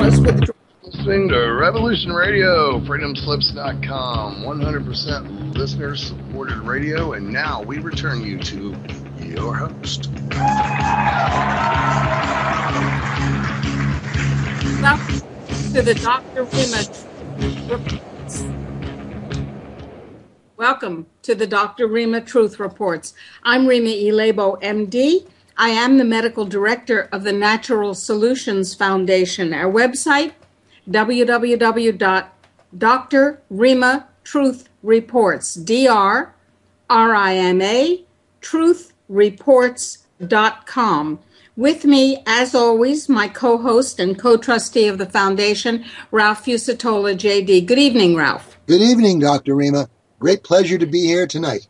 Plus with listening to Revolution Radio, freedomslips.com, 100% listener-supported radio, and now we return you to your host. Welcome to the Dr. Rima Reports. Welcome to the Dr. Rima Truth Reports. I'm Rima Ilebo, MD. I am the medical director of the Natural Solutions Foundation. Our website, www.drrimatruthreports, D-R-R-I-M-A, truthreports.com. With me, as always, my co-host and co-trustee of the foundation, Ralph Fusatola, J.D. Good evening, Ralph. Good evening, Dr. Rima. Great pleasure to be here tonight.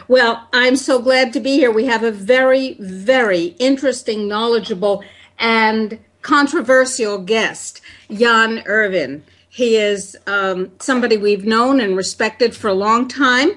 Well, I'm so glad to be here. We have a very, very interesting, knowledgeable, and controversial guest, Jan Irvin. He is somebody we've known and respected for a long time,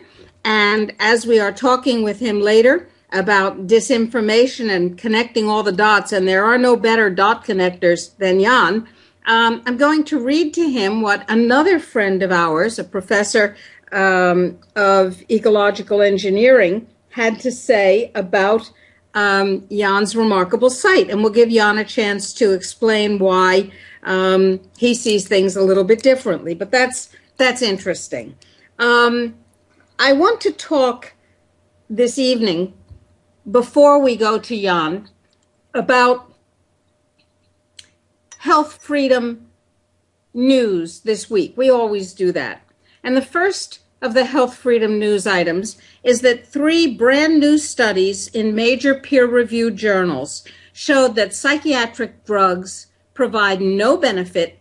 and as we are talking with him later about disinformation and connecting all the dots, and there are no better dot connectors than Jan, I'm going to read to him what another friend of ours, a professor of ecological engineering, had to say about Jan's remarkable site. And we'll give Jan a chance to explain why he sees things a little bit differently. But that's interesting. I want to talk this evening, before we go to Jan, about health freedom news this week. We always do that. And the first of the health freedom news items is that 3 brand new studies in major peer-reviewed journals showed that psychiatric drugs provide no benefit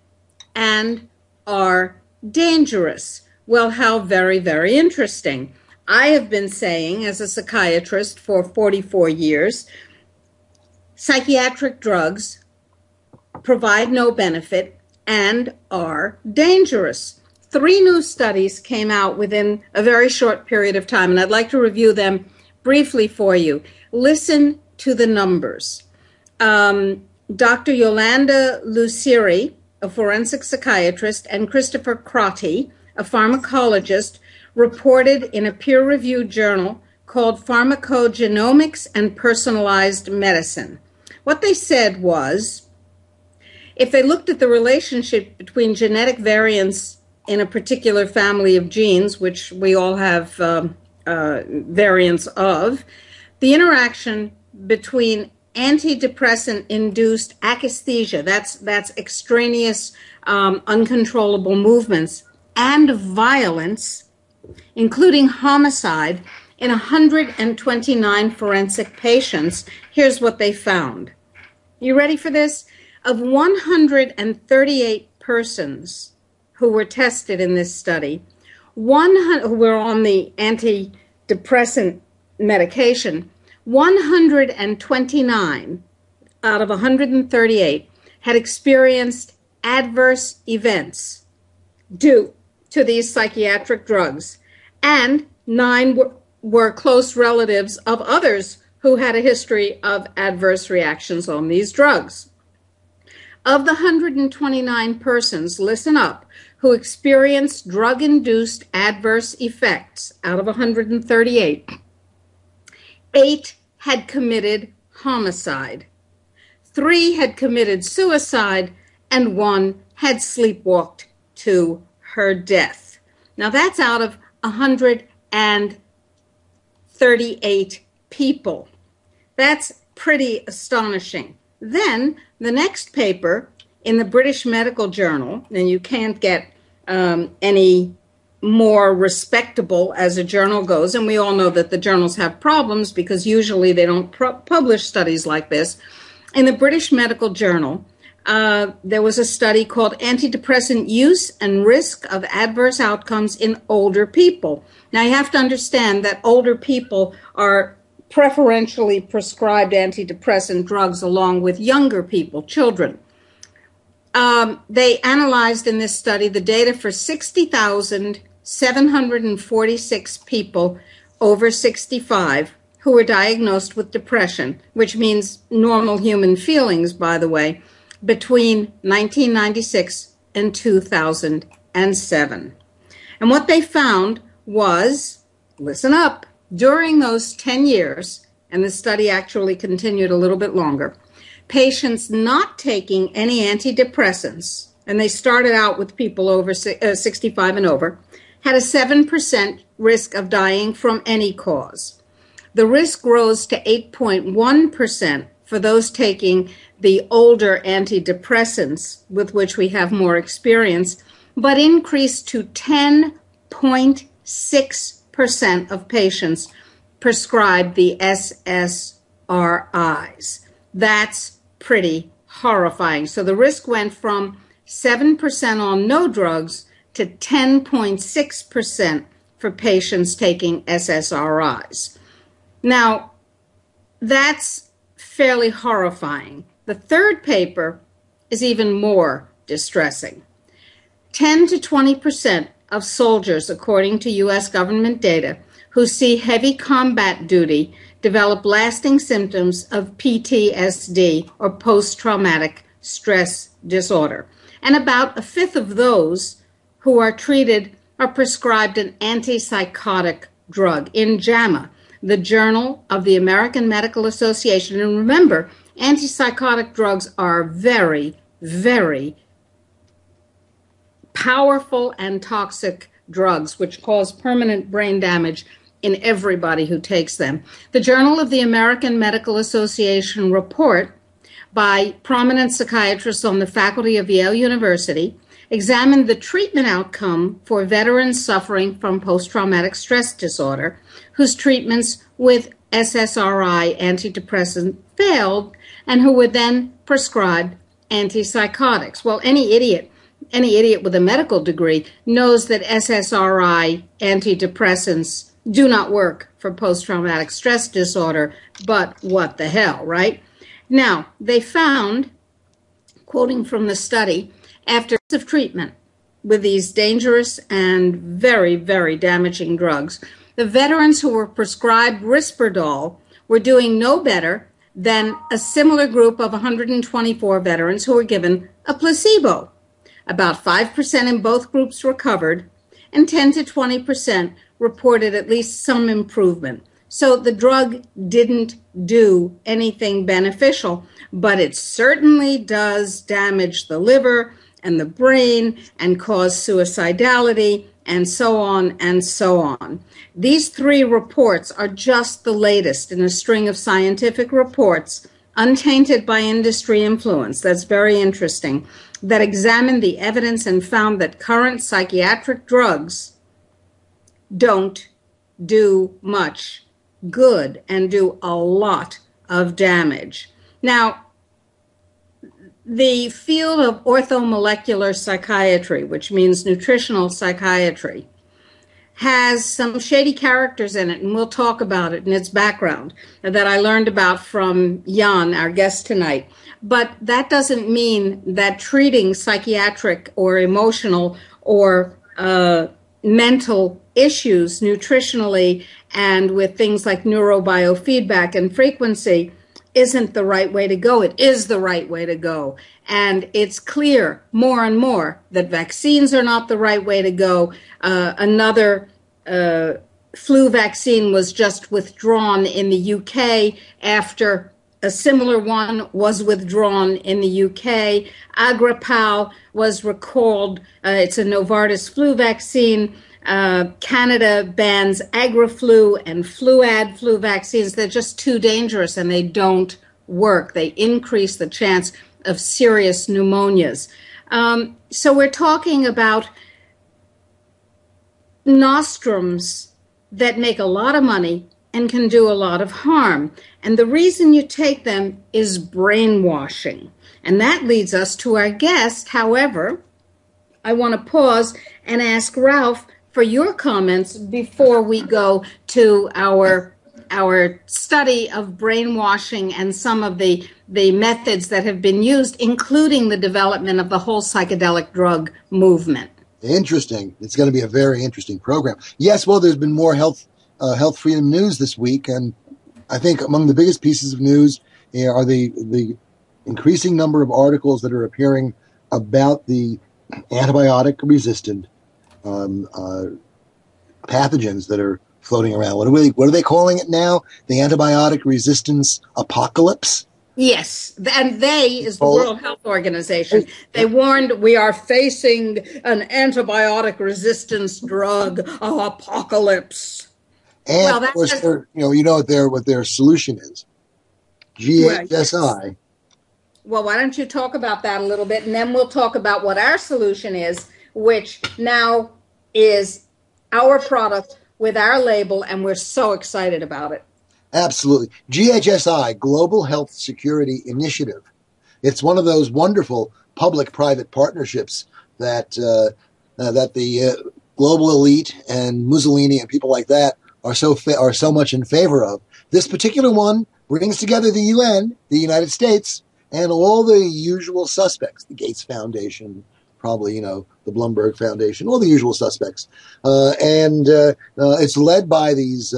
and are dangerous. Well, how very, very interesting. I have been saying, as a psychiatrist for 44 years, psychiatric drugs provide no benefit and are dangerous. 3 new studies came out within a very short period of time, and I'd like to review them briefly for you. Listen to the numbers. Dr. Yolanda Luciri, a forensic psychiatrist, and Christopher Crotty, a pharmacologist, reported in a peer-reviewed journal called Pharmacogenomics and Personalized Medicine. What they said was, if they looked at the relationship between genetic variants in a particular family of genes, which we all have variants of, the interaction between antidepressant-induced akathisia, that's extraneous, uncontrollable movements, and violence, including homicide, in 129 forensic patients, here's what they found. You ready for this? Of 138 persons who were tested in this study, who were on the antidepressant medication, 129 out of 138 had experienced adverse events due to these psychiatric drugs, and 9 were close relatives of others who had a history of adverse reactions on these drugs. Of the 129 persons, listen up, who experienced drug-induced adverse effects out of 138, 8 had committed homicide, 3 had committed suicide, and 1 had sleepwalked to her death. Now that's out of 138 people. That's pretty astonishing. Then the next paper in the British Medical Journal, and you can't get any more respectable as a journal goes, and we all know that the journals have problems because usually they don't publish studies like this. In the British Medical Journal, there was a study called Antidepressant Use and Risk of Adverse Outcomes in Older People. Now you have to understand that older people are preferentially prescribed antidepressant drugs along with younger people, children. They analyzed in this study the data for 60,746 people over 65 who were diagnosed with depression, which means normal human feelings, by the way. between 1996 and 2007. And what they found was, listen up, during those 10 years, and the study actually continued a little bit longer, patients not taking any antidepressants, and they started out with people over 65 and over, had a 7% risk of dying from any cause. The risk rose to 8.1% for those taking the older antidepressants, with which we have more experience, but increased to 10.6% of patients prescribed the SSRIs. That's pretty horrifying. So the risk went from 7% on no drugs to 10.6% for patients taking SSRIs. Now, that's fairly horrifying. The third paper is even more distressing. 10 to 20% of soldiers, according to U.S. government data, who see heavy combat duty develop lasting symptoms of PTSD, or post-traumatic stress disorder. And about a fifth of those who are treated are prescribed an antipsychotic drug in JAMA, the Journal of the American Medical Association. And remember, antipsychotic drugs are very, very powerful and toxic drugs, which cause permanent brain damage in everybody who takes them. The Journal of the American Medical Association report by prominent psychiatrists on the faculty of Yale University examined the treatment outcome for veterans suffering from post-traumatic stress disorder whose treatments with SSRI antidepressants failed and who were then prescribed antipsychotics. Well, any idiot with a medical degree knows that SSRI antidepressants do not work for post-traumatic stress disorder, but what the hell, right? Now, they found, quoting from the study, after of treatment with these dangerous and very, very damaging drugs, the veterans who were prescribed Risperdal were doing no better than a similar group of 124 veterans who were given a placebo. About 5% in both groups recovered, and 10 to 20% reported at least some improvement. So the drug didn't do anything beneficial, but it certainly does damage the liver and the brain and cause suicidality and so on and so on. These three reports are just the latest in a string of scientific reports, untainted by industry influence, that's very interesting, that examined the evidence and found that current psychiatric drugs don't do much good and do a lot of damage. Now, the field of orthomolecular psychiatry, which means nutritional psychiatry, has some shady characters in it, and we'll talk about it and its background that I learned about from Jan, our guest tonight. But that doesn't mean that treating psychiatric or emotional or mental issues nutritionally and with things like neurobiofeedback and frequency isn't the right way to go. It is the right way to go. And it's clear more and more that vaccines are not the right way to go. Another flu vaccine was just withdrawn in the UK after a similar one was withdrawn in the UK. Agripal was recalled. It's a Novartis flu vaccine. Canada bans Agriflu and Fluad flu vaccines. They're just too dangerous and they don't work. They increase the chance of serious pneumonias. So we're talking about nostrums that make a lot of money and can do a lot of harm. And the reason you take them is brainwashing. And that leads us to our guest. However, I want to pause and ask Ralph for your comments before we go to our study of brainwashing and some of the methods that have been used, including the development of the whole psychedelic drug movement. Interesting. It's going to be a very interesting program. Yes, well, there's been more health freedom news this week, and I think among the biggest pieces of news are the increasing number of articles that are appearing about the antibiotic-resistant pathogens that are floating around. What are they calling it now? The antibiotic resistance apocalypse? Yes, and they is the World Health Organization. They warned we are facing an antibiotic resistance drug apocalypse. And of course, what their solution is. GHSI. Well, why don't you talk about that a little bit, and then we'll talk about what our solution is, which now is our product with our label, and we're so excited about it. Absolutely. GHSI, Global Health Security Initiative. It's one of those wonderful public-private partnerships that the global elite and Mussolini and people like that are so much in favor of. This particular one brings together the UN, the United States, and all the usual suspects, the Gates Foundation, probably, the Blumberg Foundation, all the usual suspects. And it's led by these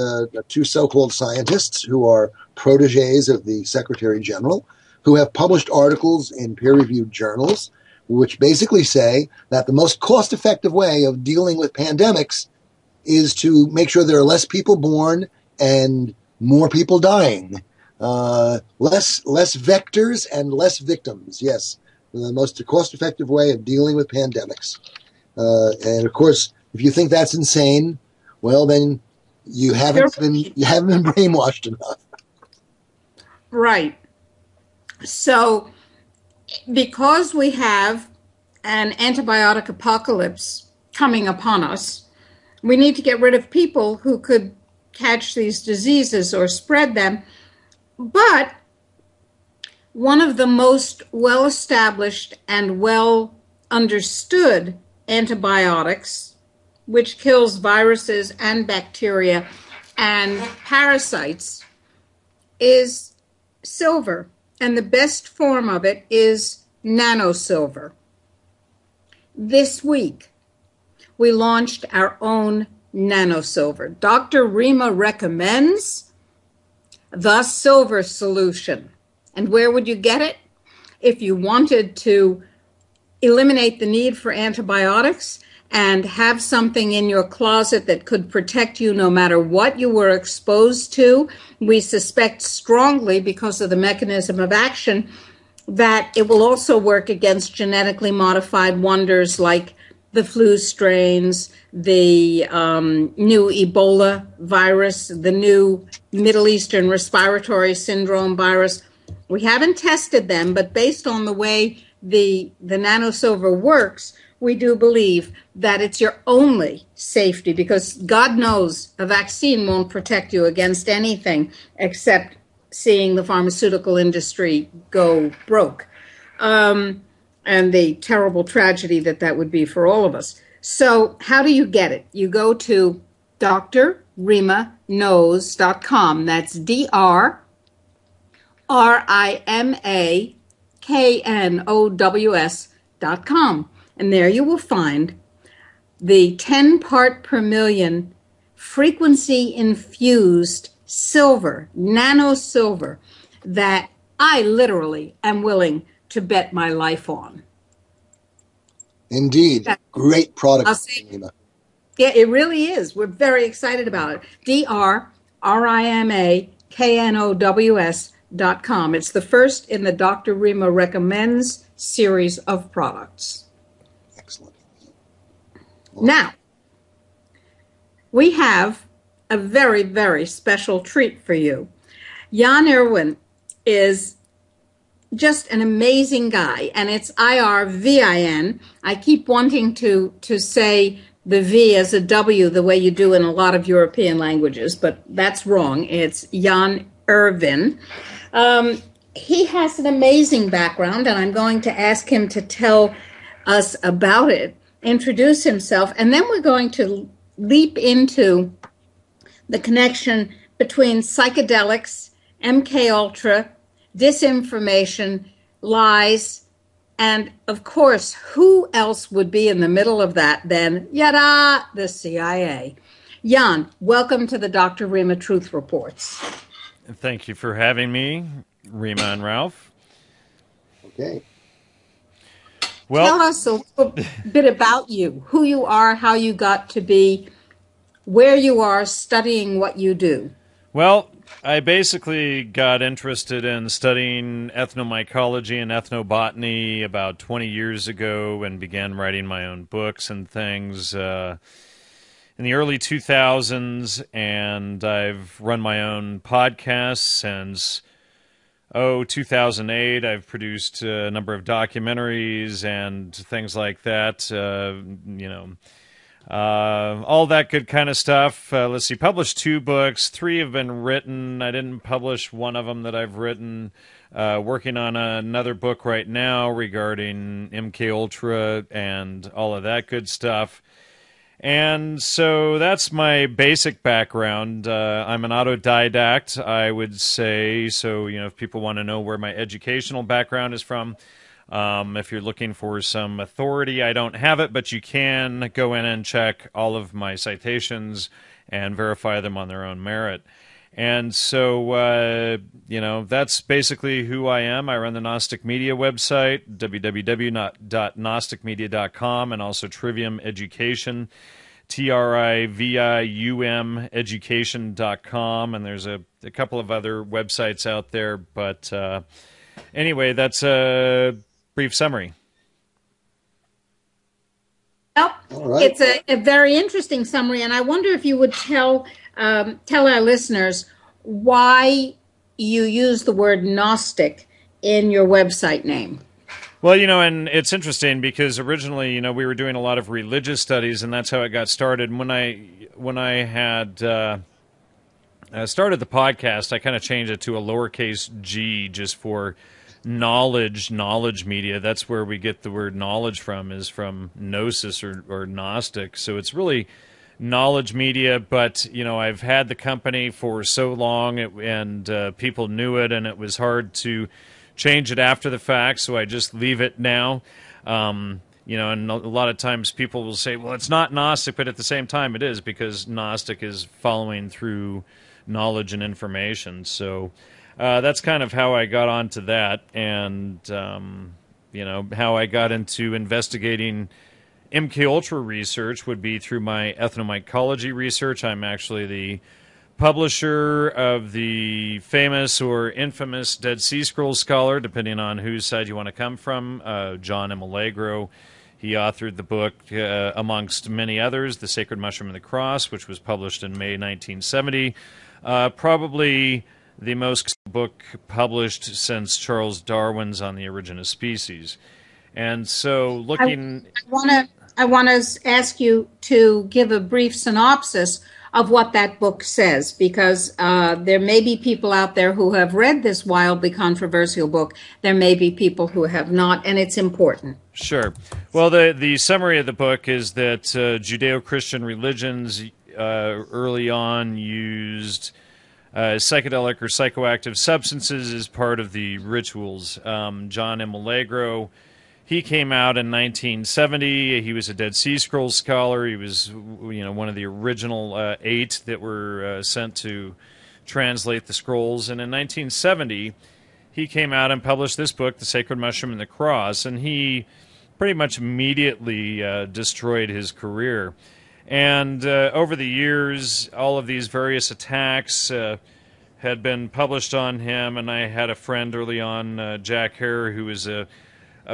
two so-called scientists who are protégés of the Secretary General, who have published articles in peer-reviewed journals, which basically say that the most cost-effective way of dealing with pandemics is to make sure there are less people born and more people dying. Less vectors and less victims. Yes, the most cost-effective way of dealing with pandemics. And of course, if you think that's insane, well, then you haven't been brainwashed enough. Right. So, because we have an antibiotic apocalypse coming upon us, we need to get rid of people who could catch these diseases or spread them. But one of the most well-established and well-understood antibiotics, which kills viruses and bacteria and parasites, is silver. And the best form of it is nanosilver. This week, we launched our own nanosilver. Dr. Rima recommends the silver solution. And where would you get it? If you wanted to eliminate the need for antibiotics and have something in your closet that could protect you no matter what you were exposed to, we suspect strongly, because of the mechanism of action, that it will also work against genetically modified wonders like the flu strains, the new Ebola virus, the new Middle Eastern respiratory syndrome virus. We haven't tested them, but based on the way the nanosilver works, we do believe that it's your only safety, because God knows a vaccine won't protect you against anything except seeing the pharmaceutical industry go broke, and the terrible tragedy that would be for all of us. So how do you get it? You go to drrimaknows.com. That's drrimaknows.com. And there you will find the 10 part per million frequency-infused silver, nanosilver, that I literally am willing to bet my life on. Indeed. Great product. Yeah, it really is. We're very excited about it. drrimaknows.com. It's the first in the Dr. Rima Recommends series of products. Excellent. Now, we have a very, very special treat for you. Jan Irvin is just an amazing guy, and it's Irvin. I keep wanting to say the V as a W the way you do in a lot of European languages, but that's wrong. It's Jan Irvin. He has an amazing background, and I'm going to ask him to tell us about it, introduce himself, and then we're going to leap into the connection between psychedelics, MK Ultra, disinformation, lies, and of course, who else would be in the middle of that than, yada, the CIA. Jan, welcome to the Dr. Rima Truth Reports. Thank you for having me, Rima and Ralph. Okay. Well, tell us a little bit about you, who you are, how you got to be where you are studying what you do. Well, I basically got interested in studying ethnomycology and ethnobotany about 20 years ago and began writing my own books and things in the early 2000s, and I've run my own podcast since 2008. I've produced a number of documentaries and things like that, all that good kind of stuff. Let's see, published 2 books. 3 have been written. I didn't publish one of them that I've written. Working on another book right now regarding MK Ultra and all of that good stuff. And so that's my basic background. I'm an autodidact, I would say. So, if people want to know where my educational background is from, if you're looking for some authority, I don't have it, but you can go in and check all of my citations and verify them on their own merit. And so, that's basically who I am. I run the Gnostic Media website, www.gnosticmedia.com, and also Trivium Education, TRIVIUM education.com, and there's a couple of other websites out there. But anyway, that's a brief summary. Well, right. It's a very interesting summary, and I wonder if you would tell our listeners why you use the word Gnostic in your website name. Well, and it's interesting because originally, we were doing a lot of religious studies, and that's how it got started. And when I had started the podcast, I kind of changed it to a lowercase g just for knowledge media. That's where we get the word knowledge from, is from gnosis or Gnostic. So it's really knowledge media, but I've had the company for so long, and people knew it, and it was hard to change it after the fact, so I just leave it now. And a lot of times people will say, well, it's not Gnostic, but at the same time it is, because Gnostic is following through knowledge and information. So that's kind of how I got onto that, and how I got into investigating MK Ultra research would be through my ethnomycology research. I'm actually the publisher of the famous or infamous Dead Sea Scrolls scholar, depending on whose side you want to come from, John M. Allegro. He authored the book, amongst many others, The Sacred Mushroom and the Cross, which was published in May 1970. Probably the most book published since Charles Darwin's On the Origin of Species. And so looking... I want to ask you to give a brief synopsis of what that book says, because there may be people out there who have read this wildly controversial book. There may be people who have not, and it's important. Sure. Well, the summary of the book is that Judeo-Christian religions early on used psychedelic or psychoactive substances as part of the rituals. John M. Allegro, he came out in 1970. He was a Dead Sea Scrolls scholar. He was, one of the original 8 that were sent to translate the scrolls. And in 1970, he came out and published this book, The Sacred Mushroom and the Cross, and he pretty much immediately destroyed his career. And over the years, all of these various attacks had been published on him, and I had a friend early on, Jack Hare, who was a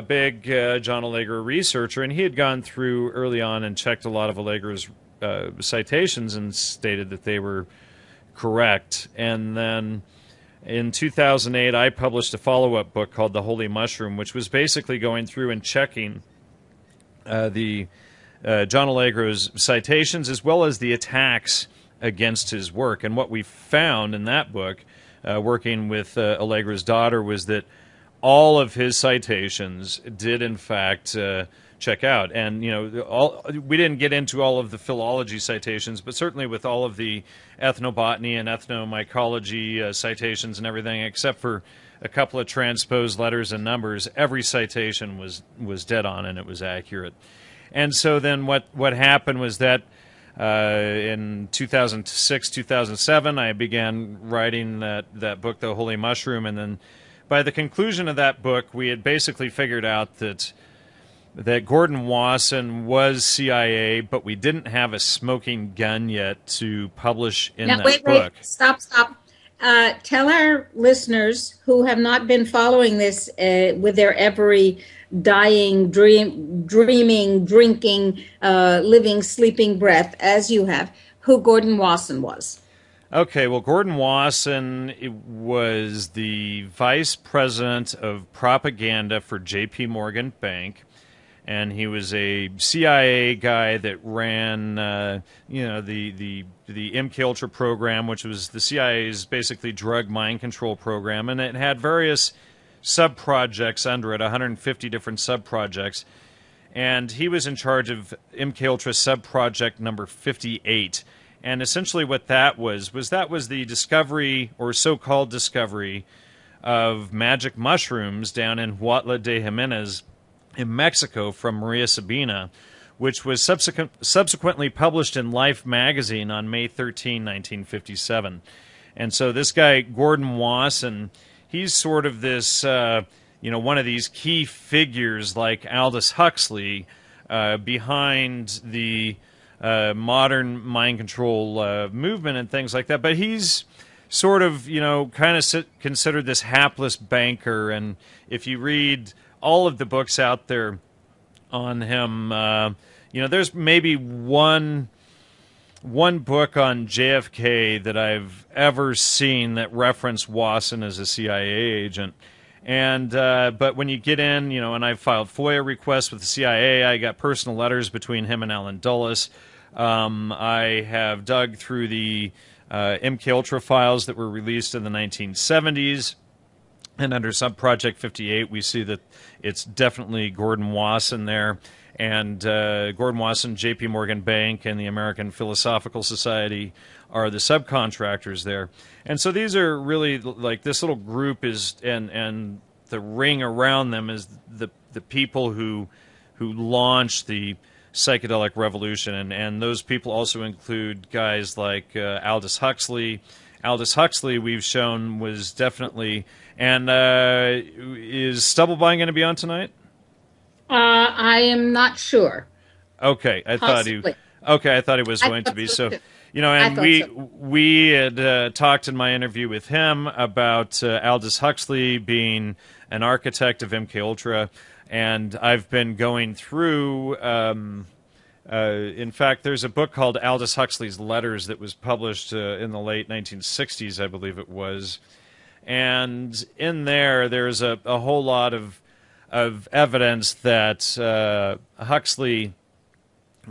big John Allegro researcher, and he had gone through early on and checked a lot of Allegro's citations and stated that they were correct. And then in 2008, I published a follow-up book called The Holy Mushroom, which was basically going through and checking the John Allegro's citations as well as the attacks against his work. And what we found in that book, working with Allegro's daughter, was that all of his citations did, in fact, check out. And, we didn't get into all of the philology citations, but certainly with all of the ethnobotany and ethnomycology citations and everything, except for a couple of transposed letters and numbers, every citation was dead on and it was accurate. And so then what happened was that in 2006, 2007, I began writing that book, The Holy Mushroom, and then by the conclusion of that book, we had basically figured out that Gordon Wasson was CIA, but we didn't have a smoking gun yet to publish in that book. Wait, stop. Tell our listeners who have not been following this with their every dying, dreaming, drinking, living, sleeping breath, as you have, who Gordon Wasson was. Okay, well, Gordon Wasson was the vice president of propaganda for J.P. Morgan Bank. And he was a CIA guy that ran, the MK Ultra program, which was the CIA's basically drug mind control program, and it had various sub-projects under it, 150 different sub-projects. And he was in charge of MK Ultra sub-project number 58. And essentially what that was the discovery, or so-called discovery, of magic mushrooms down in Huautla de Jimenez, in Mexico, from Maria Sabina, which was subsequently published in Life magazine on May 13, 1957. And so this guy, Gordon Wasson, he's sort of this, one of these key figures like Aldous Huxley behind the modern mind control movement and things like that. But he's sort of, kind of considered this hapless banker. And if you read all of the books out there on him, there's maybe one book on JFK that I've ever seen that referenced Wasson as a CIA agent. And but when you get in, and I filed FOIA requests with the CIA, I got personal letters between him and Alan Dulles. I have dug through the MK Ultra files that were released in the 1970s. And under Subproject 58, we see that it's definitely Gordon Wasson there. And Gordon Wasson, J.P. Morgan Bank, and the American Philosophical Society are the subcontractors there. And so these are really, like, this little group is, and the ring around them is the people who launched the psychedelic revolution. And those people also include guys like Aldous Huxley. Aldous Huxley, we've shown, was definitely... And is Stubblebine going to be on tonight? I am not sure. Okay, I thought he was going to be. So, and we had talked in my interview with him about Aldous Huxley being an architect of MK Ultra, and I've been going through. In fact, there's a book called Aldous Huxley's Letters that was published in the late 1960s, I believe it was. And in there's a whole lot of evidence that Huxley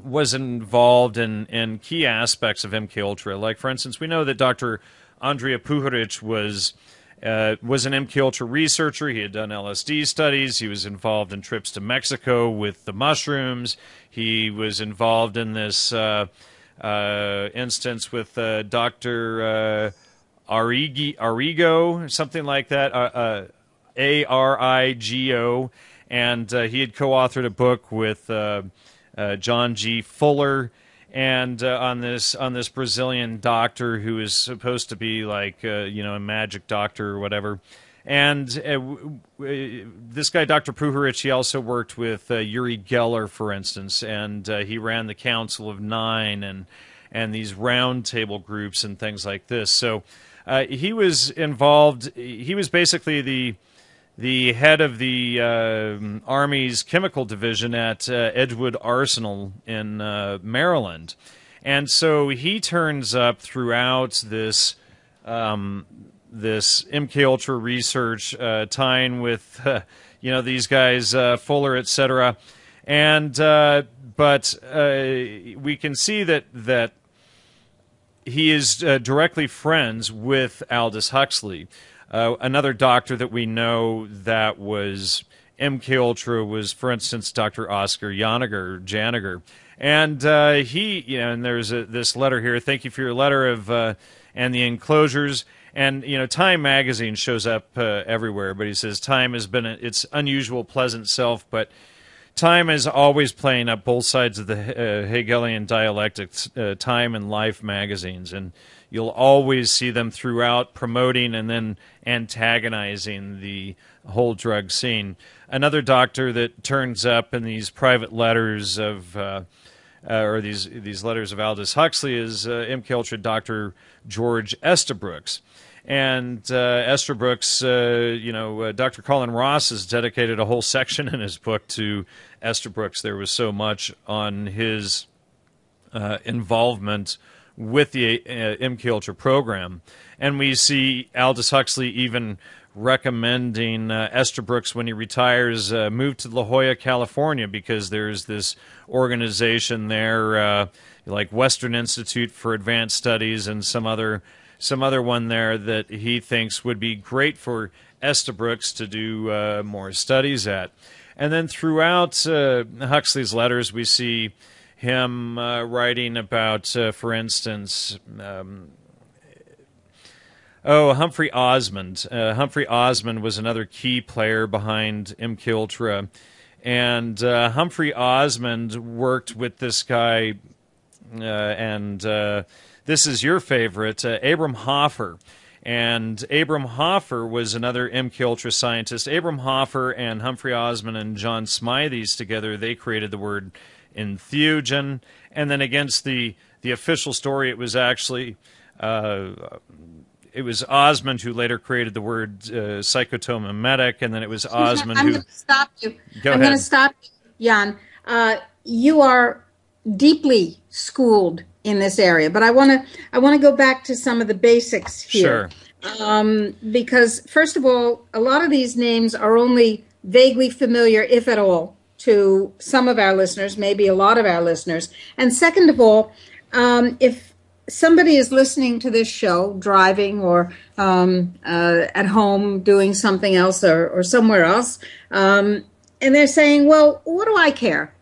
was involved in key aspects of MK Ultra. Like, for instance, we know that Dr. Andrija Puharic was an MK Ultra researcher. He had done LSD studies. He was involved in trips to Mexico with the mushrooms. He was involved in this instance with Dr. Arrigo, something like that, Arigo, and he had co-authored a book with John G. Fuller, and on this Brazilian doctor who is supposed to be like a magic doctor or whatever. And this guy, Dr. Puharic, he also worked with Uri Geller, for instance, and he ran the Council of Nine and these roundtable groups and things like this. So he was involved. He was basically the head of the Army's chemical division at Edgewood Arsenal in Maryland. And so he turns up throughout this MK Ultra research, tying with these guys, Fuller, etc. And but we can see that he is directly friends with Aldous Huxley. Another doctor that we know that was MK Ultra was, for instance, Dr. Oscar Janiger. And he, and there's this letter here. Thank you for your letter and the enclosures. And, Time magazine shows up everywhere, but he says, Time has been its unusual, pleasant self, but Time is always playing up both sides of the Hegelian dialectics, Time and Life magazines, and you'll always see them throughout promoting and then antagonizing the whole drug scene. Another doctor that turns up in these private letters of, or these letters of Aldous Huxley is MK Ultra Dr. George Estabrooks. And Estabrooks, Dr. Colin Ross has dedicated a whole section in his book to Estabrooks. There was so much on his involvement with the MK Ultra program. And we see Aldous Huxley even recommending Estabrooks, when he retires, move to La Jolla, California, because there's this organization there, like Western Institute for Advanced Studies and some other one there that he thinks would be great for Estabrooks to do more studies at. And then throughout Huxley's letters, we see him writing about, for instance, Humphrey Osmond. Humphrey Osmond was another key player behind MK Ultra. And Humphrey Osmond worked with this guy, and this is your favorite, Abram Hoffer. And Abram Hoffer was another MK Ultra scientist. Abram Hoffer and Humphrey Osmond and John Smithies together, they created the word entheogen. And then against the official story, it was actually it was Osmond who later created the word psychotomimetic, and then it was Osmond who... I'm going to stop you. Go I'm ahead. going to stop you, Jan. You are deeply schooled in this area, but I want to go back to some of the basics here. Sure. Because first of all, a lot of these names are only vaguely familiar, if at all, to some of our listeners, maybe a lot of our listeners. And second of all, if somebody is listening to this show, driving or at home doing something else or somewhere else, and they're saying, well, what do I care?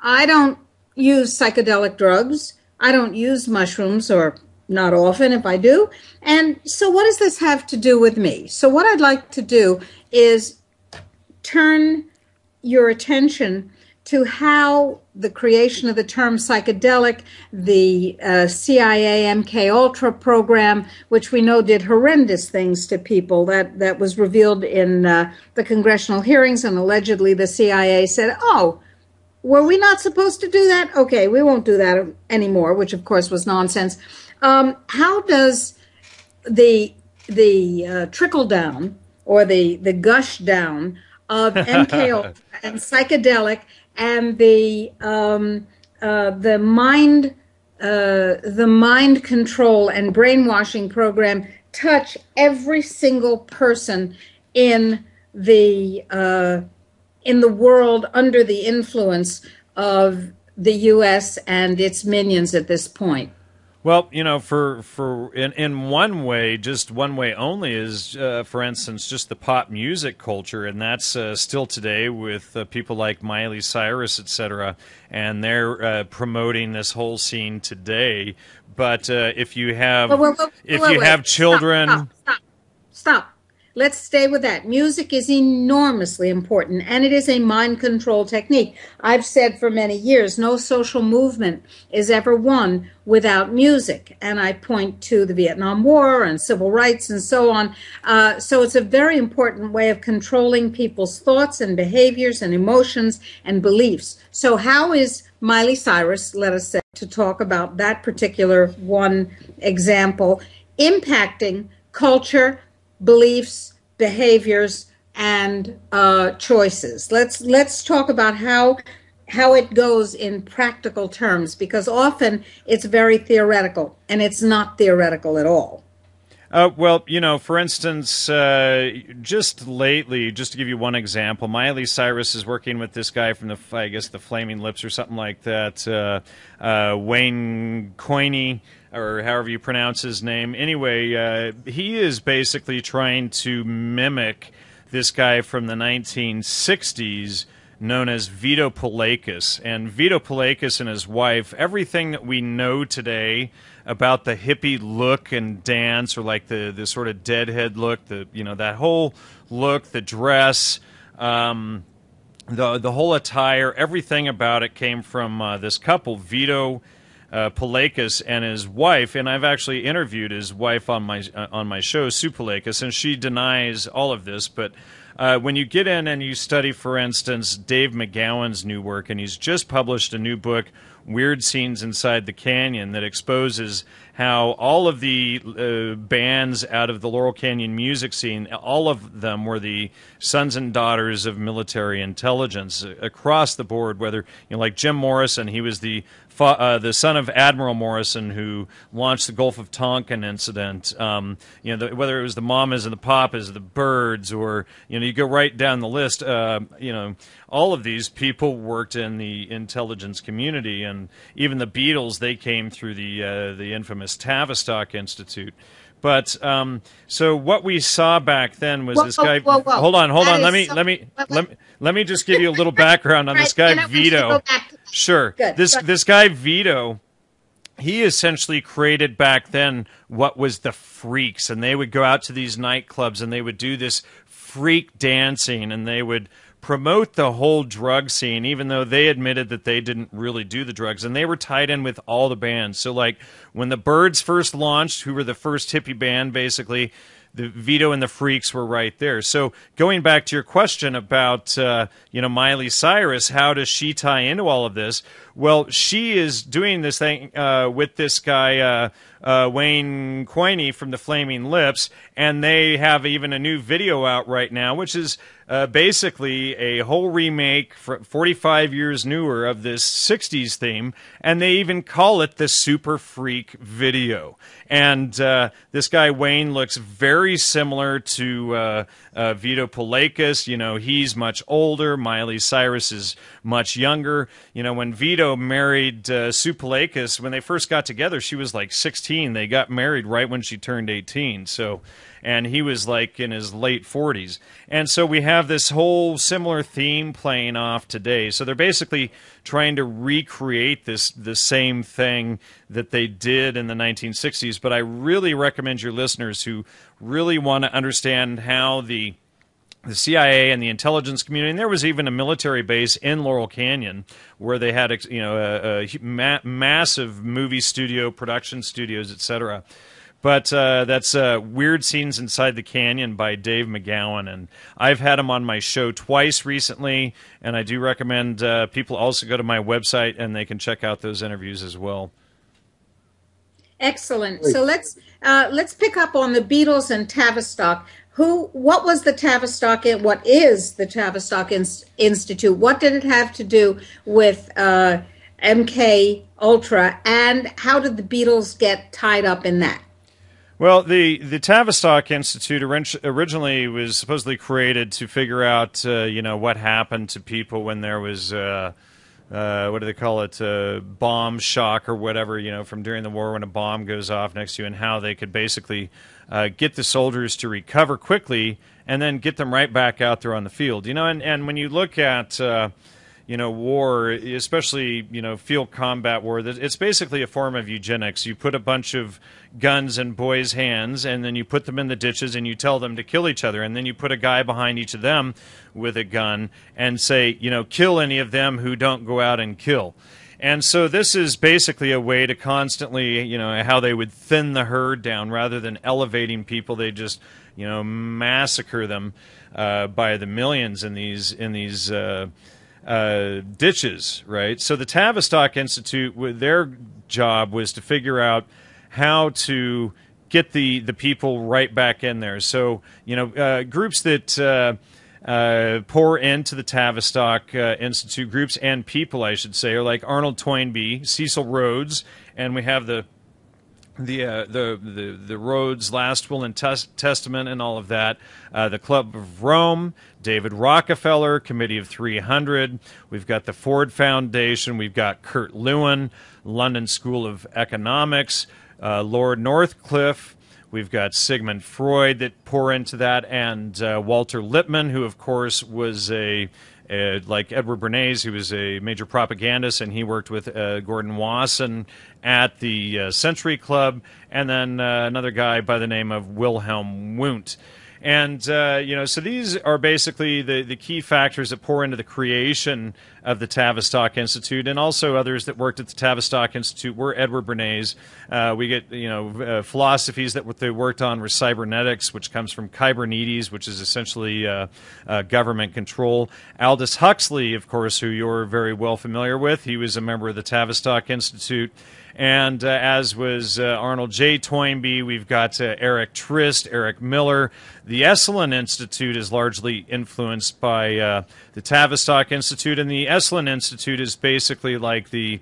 I don't use psychedelic drugs. I don't use mushrooms, or not often if I do. And so what does this have to do with me? So what I'd like to do is turn your attention to how the creation of the term psychedelic, the CIA MK Ultra program, which we know did horrendous things to people, that was revealed in the congressional hearings, and allegedly the CIA said, oh, were we not supposed to do that? Okay, we won't do that anymore, which of course was nonsense. How does the trickle down or the gush down of MK Ultra and psychedelic and the mind control and brainwashing program touch every single person in the world under the influence of the U.S. and its minions at this point? Well, in one way, just one way only is, for instance, just the pop music culture, and that's still today with people like Miley Cyrus, etc., and they're promoting this whole scene today. But if you have children, stop. Let's stay with that. Music is enormously important, and it is a mind control technique. I've said for many years, no social movement is ever won without music, and I point to the Vietnam War and civil rights and so on. So it's a very important way of controlling people's thoughts and behaviors and emotions and beliefs. So how is Miley Cyrus, let us say, to talk about that particular one example, impacting culture, beliefs, behaviors, and choices? Let's talk about how it goes in practical terms, because often it's very theoretical, and it's not theoretical at all. Well, for instance, just lately, just to give you one example, Miley Cyrus is working with this guy from the Flaming Lips or something like that, Wayne Coyne, or however you pronounce his name. Anyway, he is basically trying to mimic this guy from the 1960s known as Vito Palakas. And Vito Palakas and his wife, everything that we know today about the hippie look and dance, or like the sort of deadhead look, that whole look, the dress, the whole attire, everything about it came from this couple, Vito Palakis and his wife, and I've actually interviewed his wife on my show, Sue Palakis, and she denies all of this. But when you get in and you study, for instance, Dave McGowan's new work, and he's just published a new book, Weird Scenes Inside the Canyon, that exposes how all of the bands out of the Laurel Canyon music scene, all of them were the sons and daughters of military intelligence across the board. Whether, like Jim Morrison, he was the son of Admiral Morrison, who launched the Gulf of Tonkin incident. Whether it was the Mamas and the Papas, the Byrds, or you go right down the list. All of these people worked in the intelligence community, and even the Beatles, they came through the infamous Tavistock Institute. But so what we saw back then was this guy. Whoa. Hold on. Let me just give you a little background on this guy Vito. Sure. Good. This guy Vito, he essentially created back then what was the freaks, and they would go out to these nightclubs and they would do this freak dancing, and they would promote the whole drug scene, even though they admitted that they didn't really do the drugs, and they were tied in with all the bands. So like when the Byrds first launched, who were the first hippie band, basically, the Vito and the Freaks were right there. So going back to your question about Miley Cyrus, how does she tie into all of this? Well, she is doing this thing with this guy Wayne Coyne from the Flaming Lips, and they have even a new video out right now, which is basically a whole remake, 45 years newer, of this 60s theme, and they even call it the Super Freak video. And this guy Wayne looks very similar to Vito Palakis. He's much older. Miley Cyrus is much younger. When Vito married Sue Palakis, when they first got together, she was like 16. They got married right when she turned 18. And he was like in his late 40s. And so we have this whole similar theme playing off today. So they're basically trying to recreate the same thing that they did in the 1960s. But I really recommend your listeners who really want to understand how the CIA and the intelligence community, and there was even a military base in Laurel Canyon where they had a massive movie studio, production studios, etc. But that's Weird Scenes Inside the Canyon by Dave McGowan, and I've had him on my show twice recently, and I do recommend people also go to my website and they can check out those interviews as well. Excellent. So let's pick up on the Beatles and Tavistock. What was the Tavistock? What is the Tavistock Institute? What did it have to do with MK Ultra, and how did the Beatles get tied up in that? Well, the Tavistock Institute originally was supposedly created to figure out, what happened to people when there was, what do they call it, bomb shock or whatever, from during the war when a bomb goes off next to you, and how they could basically get the soldiers to recover quickly and then get them right back out there on the field. And when you look at war, especially, field combat war, it's basically a form of eugenics. You put a bunch of guns in boys' hands, and then you put them in the ditches, and you tell them to kill each other, and then you put a guy behind each of them with a gun and say, kill any of them who don't go out and kill. And so this is basically a way to constantly, how they would thin the herd down rather than elevating people. They just, massacre them by the millions in these ditches, right? So the Tavistock Institute, their job was to figure out how to get the people right back in there. So, groups that pour into the Tavistock Institute, groups and people, I should say, are like Arnold Toynbee, Cecil Rhodes, and we have the Rhodes Last Will and Testament and all of that. The Club of Rome, David Rockefeller, Committee of 300. We've got the Ford Foundation. We've got Kurt Lewin, London School of Economics, Lord Northcliffe. We've got Sigmund Freud that pour into that, and Walter Lippmann, who of course was like Edward Bernays, who was a major propagandist, and he worked with Gordon Wasson at the Century Club, and then another guy by the name of Wilhelm Wundt. And, so these are basically the key factors that pour into the creation of the Tavistock Institute, and also others that worked at the Tavistock Institute were Edward Bernays. We get, philosophies that what they worked on were cybernetics, which comes from Kybernetes, which is essentially government control. Aldous Huxley, of course, who you're very well familiar with, he was a member of the Tavistock Institute. And as was Arnold J. Toynbee, we've got Eric Trist, Eric Miller. The Esalen Institute is largely influenced by the Tavistock Institute, and the Esalen Institute is basically like the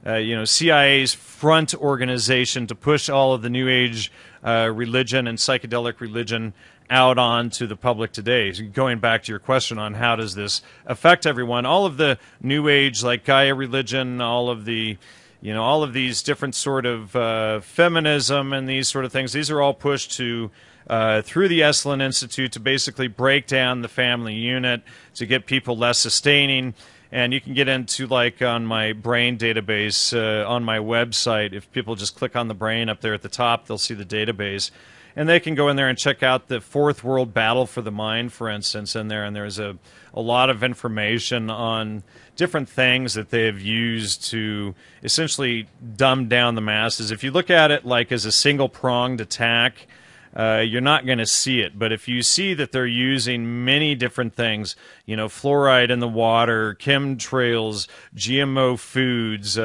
CIA's front organization to push all of the New Age religion and psychedelic religion out onto the public today. So going back to your question on how does this affect everyone, all of the New Age, like Gaia religion, all of these different sort of feminism and these sort of things, these are all pushed to through the Esalen Institute to basically break down the family unit, to get people less sustaining. And you can get into, like, on my brain database on my website. If people just click on the brain up there at the top, they'll see the database. And they can go in there and check out the Fourth World Battle for the Mind, for instance, in there. And there's a lot of information on different things that they have used to essentially dumb down the masses. If you look at it like as a single-pronged attack, you're not going to see it. But if you see that they're using many different things, fluoride in the water, chemtrails, GMO foods,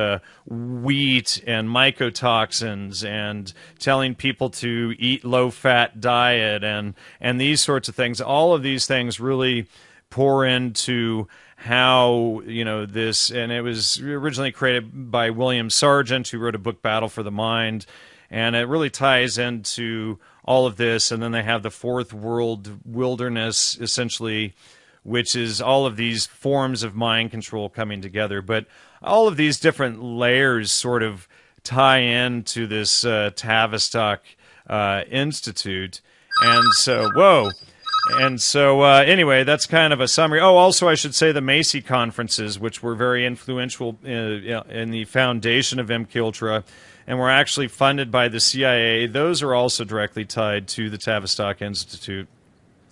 wheat and mycotoxins, and telling people to eat low-fat diet and these sorts of things, all of these things really pour into how, this, and it was originally created by William Sargent, who wrote a book, Battle for the Mind, and it really ties into all of this. And then they have the Fourth World Wilderness, essentially, which is all of these forms of mind control coming together. But all of these different layers sort of tie into this Tavistock Institute. And so, anyway, that's kind of a summary. Oh, also, I should say the Macy conferences, which were very influential in the foundation of MK Ultra, and were actually funded by the CIA. Those are also directly tied to the Tavistock Institute.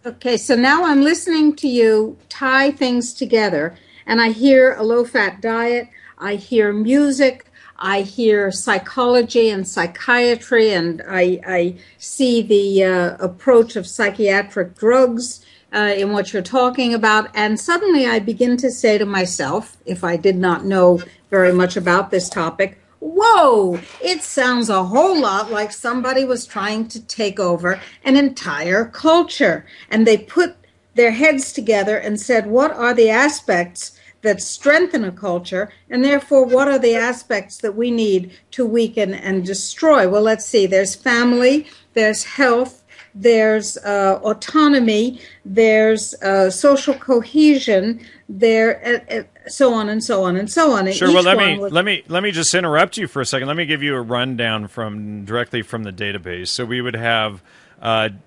Okay, so now I'm listening to you tie things together, and I hear a low-fat diet, I hear music, I hear psychology and psychiatry, and I see the approach of psychiatric drugs in what you're talking about, and suddenly I begin to say to myself, if I did not know very much about this topic, whoa, it sounds a whole lot like somebody was trying to take over an entire culture. And they put their heads together and said, what are the aspects that strengthen a culture? And therefore, what are the aspects that we need to weaken and destroy? Well, let's see. There's family, there's health, there's autonomy, there's social cohesion, there, so on and so on and so on. And sure. Well, let me just interrupt you for a second. Let me give you a rundown directly from the database. So we would have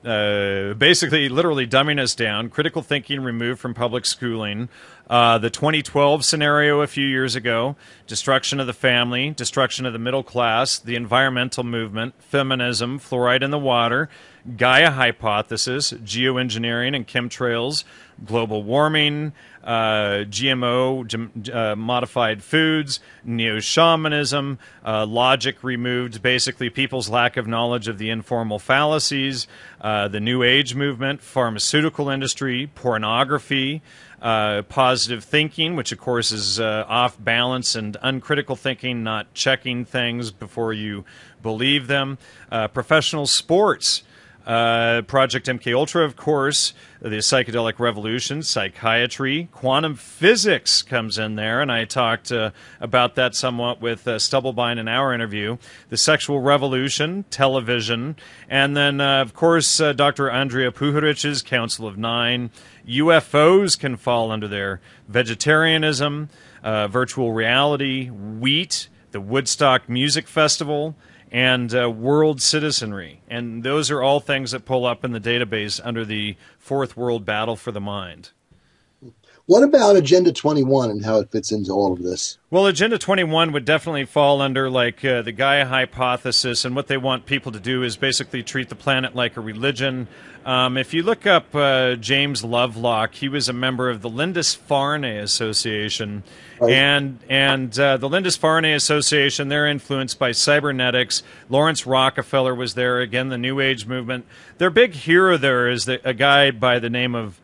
basically literally dumbing us down, critical thinking removed from public schooling, the 2012 scenario a few years ago, destruction of the family, destruction of the middle class, the environmental movement, feminism, fluoride in the water, Gaia hypothesis, geoengineering and chemtrails, global warming, GMO, modified foods, neo-shamanism, logic removed, basically people's lack of knowledge of the informal fallacies, the New Age movement, pharmaceutical industry, pornography, positive thinking, which of course is off balance, and uncritical thinking, not checking things before you believe them, professional sports, Project MK Ultra, of course, the psychedelic revolution, psychiatry, quantum physics comes in there, and I talked about that somewhat with Stubblebine in our interview, the sexual revolution, television, and then, of course, Dr. Andrea Puharich's Council of Nine. UFOs can fall under there, vegetarianism, virtual reality, wheat, the Woodstock Music Festival, and world citizenry. And those are all things that pull up in the database under the Fourth World Battle for the Mind. What about Agenda 21 and how it fits into all of this? Well, Agenda 21 would definitely fall under like the Gaia hypothesis, and what they want people to do is basically treat the planet like a religion. If you look up James Lovelock, he was a member of the Lindisfarne Association, Right. and the Lindisfarne Association, they're influenced by cybernetics. Lawrence Rockefeller was there, again, the New Age movement. Their big hero there is a guy by the name of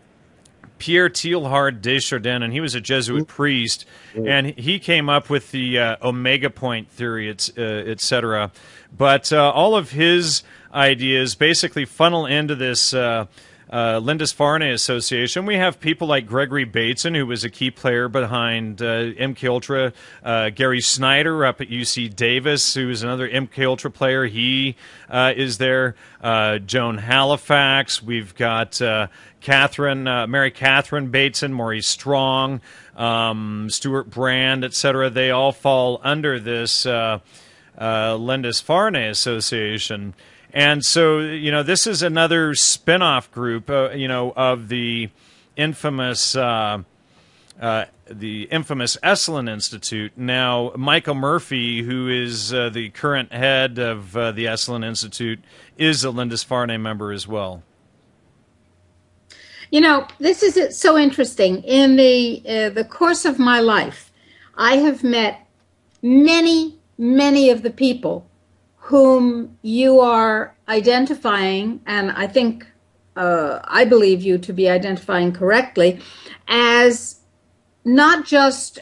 Pierre Teilhard Desjardins, and he was a Jesuit priest, and he came up with the omega point theory, etc. But all of his ideas basically funnel into this Lindisfarne Association. We have people like Gregory Bateson, who was a key player behind MK Ultra, Gary Snyder up at UC Davis, who is another MK Ultra player. He is there. Joan Halifax. We've got Mary Catherine Bateson, Maurice Strong, Stuart Brand, etc. They all fall under this Lindisfarne Association. And so, this is another spin-off group, of the infamous Esalen Institute. Now, Michael Murphy, who is the current head of the Esalen Institute, is a Lindisfarne member as well. This is so interesting. In the course of my life, I have met many, many of the people whom you are identifying, and I think, I believe you to be identifying correctly, as not just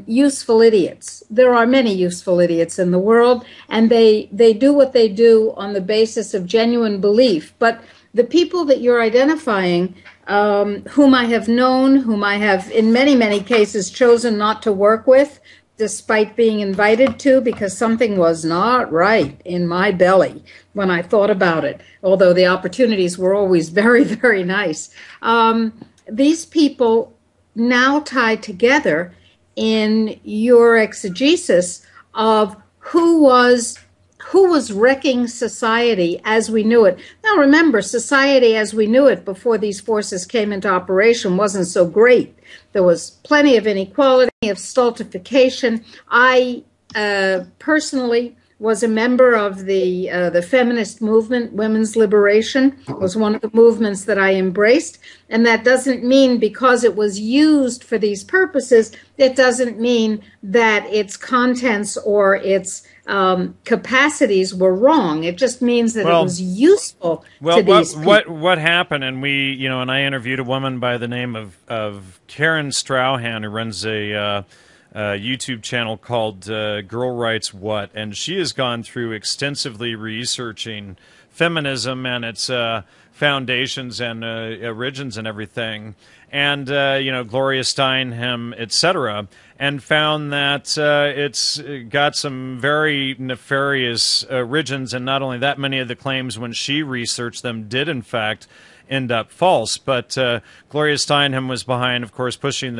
useful idiots. There are many useful idiots in the world, and they do what they do on the basis of genuine belief. But the people that you're identifying, whom I have known, whom I have in many, many cases chosen not to work with, despite being invited to, because something was not right in my belly when I thought about it, although the opportunities were always very, very nice. These people now tie together in your exegesis of who was wrecking society as we knew it. Now remember, society as we knew it before these forces came into operation wasn't so great. There was plenty of inequality, of stultification. I personally was a member of the feminist movement. Women's liberation was one of the movements that I embraced. And that doesn't mean because it was used for these purposes, it doesn't mean that its contents or its capacities were wrong. It just means that it was useful to these people. What happened, and and I interviewed a woman by the name of Karen Strauhan, who runs a YouTube channel called Girl Writes What, and she has gone through extensively researching feminism and its foundations and origins and everything, and Gloria Steinem, etc., and found that it's got some very nefarious origins, and not only that, many of the claims when she researched them did in fact end up false. But Gloria Steinem was behind, of course, pushing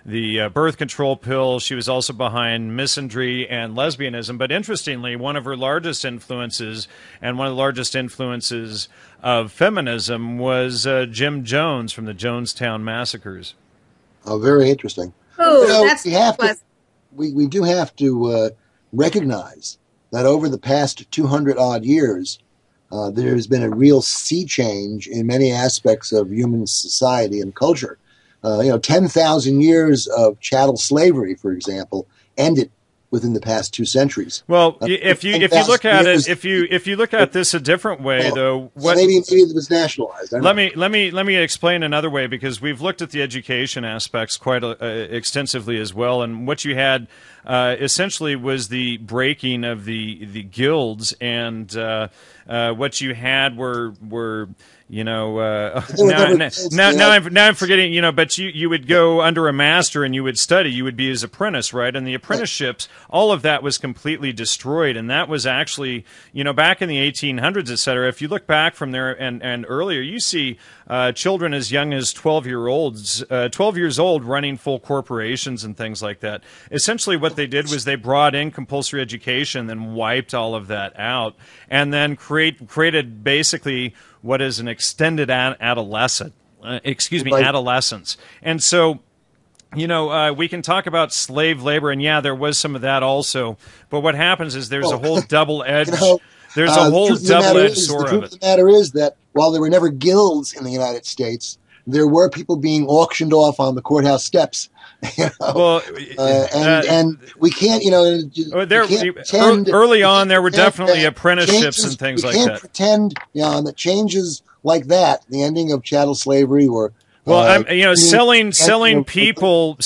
the birth control pill. She was also behind misandry and lesbianism. But interestingly, one of her largest influences, and one of the largest influences of feminism, was Jim Jones from the Jonestown Massacres. Oh, very interesting. Oh, we do have to recognize that over the past 200-odd years, there has been a real sea change in many aspects of human society and culture. 10,000 years of chattel slavery, for example, ended within the past 2 centuries. Well, if you look at it, if you look at this a different way, though, maybe it was nationalized. Let me explain another way, because we've looked at the education aspects quite extensively as well, and what you had essentially was the breaking of the guilds, and what you had were now I'm forgetting, but you would go under a master and you would study, you would be his apprentice, right? And the apprenticeships, all of that was completely destroyed, and that was actually, back in the 1800s, et cetera. If you look back from there and earlier, you see children as young as 12 years old running full corporations and things like that. Essentially what they did was they brought in compulsory education, then wiped all of that out, and then created basically what is an extended adolescent. adolescence. And so, we can talk about slave labor, and there was some of that also. But what happens is there's a whole double-edged, there's a whole double-edged sword of it. The truth of the matter is that while there were never guilds in the United States, there were people being auctioned off on the courthouse steps. And we can't, early on there were definitely apprenticeships and things like that. We can't pretend, that changes like that, the ending of chattel slavery or selling people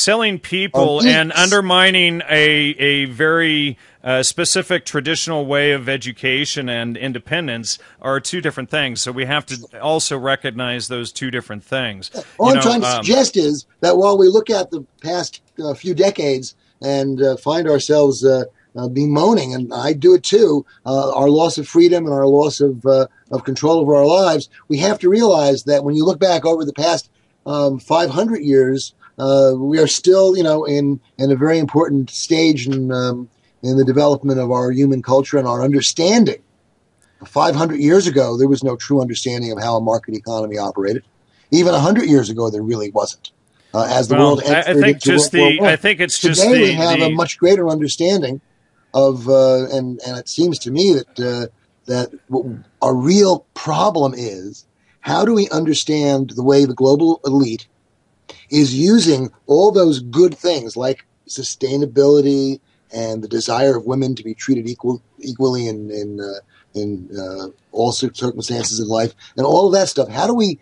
and undermining a very specific traditional way of education and independence are two different things. So we have to also recognize those two different things. All I'm trying to suggest is that while we look at the past few decades and find ourselves bemoaning, and I do it too, our loss of freedom and our loss of control over our lives, we have to realize that when you look back over the past 500 years, we are still, in a very important stage in the development of our human culture and our understanding. 500 years ago, there was no true understanding of how a market economy operated. Even 100 years ago, there really wasn't. As the world entered into World War I. I think it's just today we have a much greater understanding of, and it seems to me that what our real problem is, how do we understand the way the global elite is using all those good things like sustainability and the desire of women to be treated equally in all circumstances in life and all of that stuff? How do we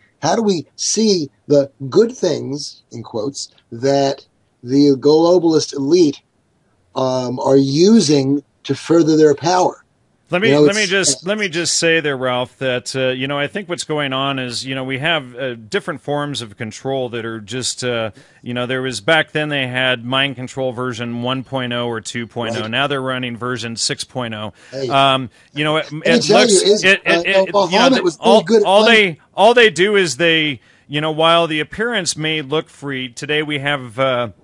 see the good things, in quotes, that the globalist elite are using to further their power? Let me just say there, Ralph, that I think what's going on is we have different forms of control that are just there was back then they had mind control version 1.0 or 2.0. Right. Now they're running version 6.0. Hey. All they do is they while the appearance may look free, today we have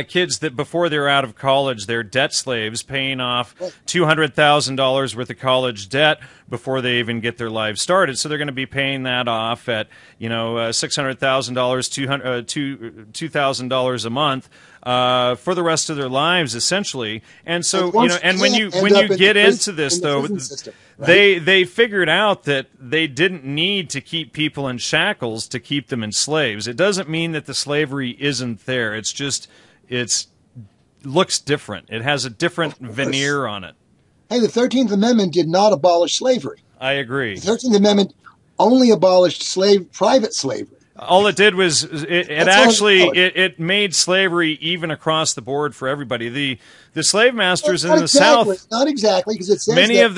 kids that before they're out of college, they're debt slaves, paying off $200,000 worth of college debt before they even get their lives started. So they're going to be paying that off at $600,000, $2,000 a month for the rest of their lives, essentially. And so and when you get into this though, they figured out that they didn't need to keep people in shackles to keep them in slaves. It doesn't mean that the slavery isn't there. It's just looks different. It has a different veneer on it. Hey, the 13th Amendment did not abolish slavery. I agree. The 13th Amendment only abolished private slavery. All it did was it made slavery even across the board for everybody. The slave masters in the South, not exactly, because it says many of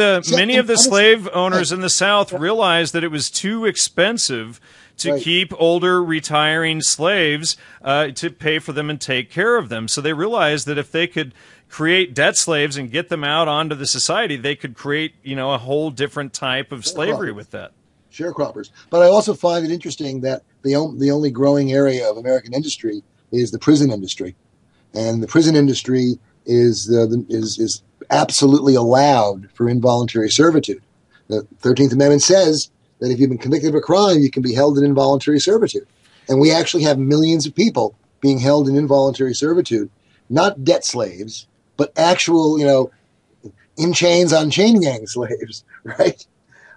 the slave owners in the South realized that it was too expensive to keep older retiring slaves to pay for them and take care of them. So they realized that if they could create debt slaves and get them out onto the society, they could create a whole different type of slavery with that. Sharecroppers. But I also find it interesting that the only growing area of American industry is the prison industry, and the prison industry is absolutely allowed for involuntary servitude. The 13th Amendment says that if you've been convicted of a crime, you can be held in involuntary servitude. And we actually have millions of people being held in involuntary servitude, not debt slaves, but actual, in chains on chain gang slaves, right?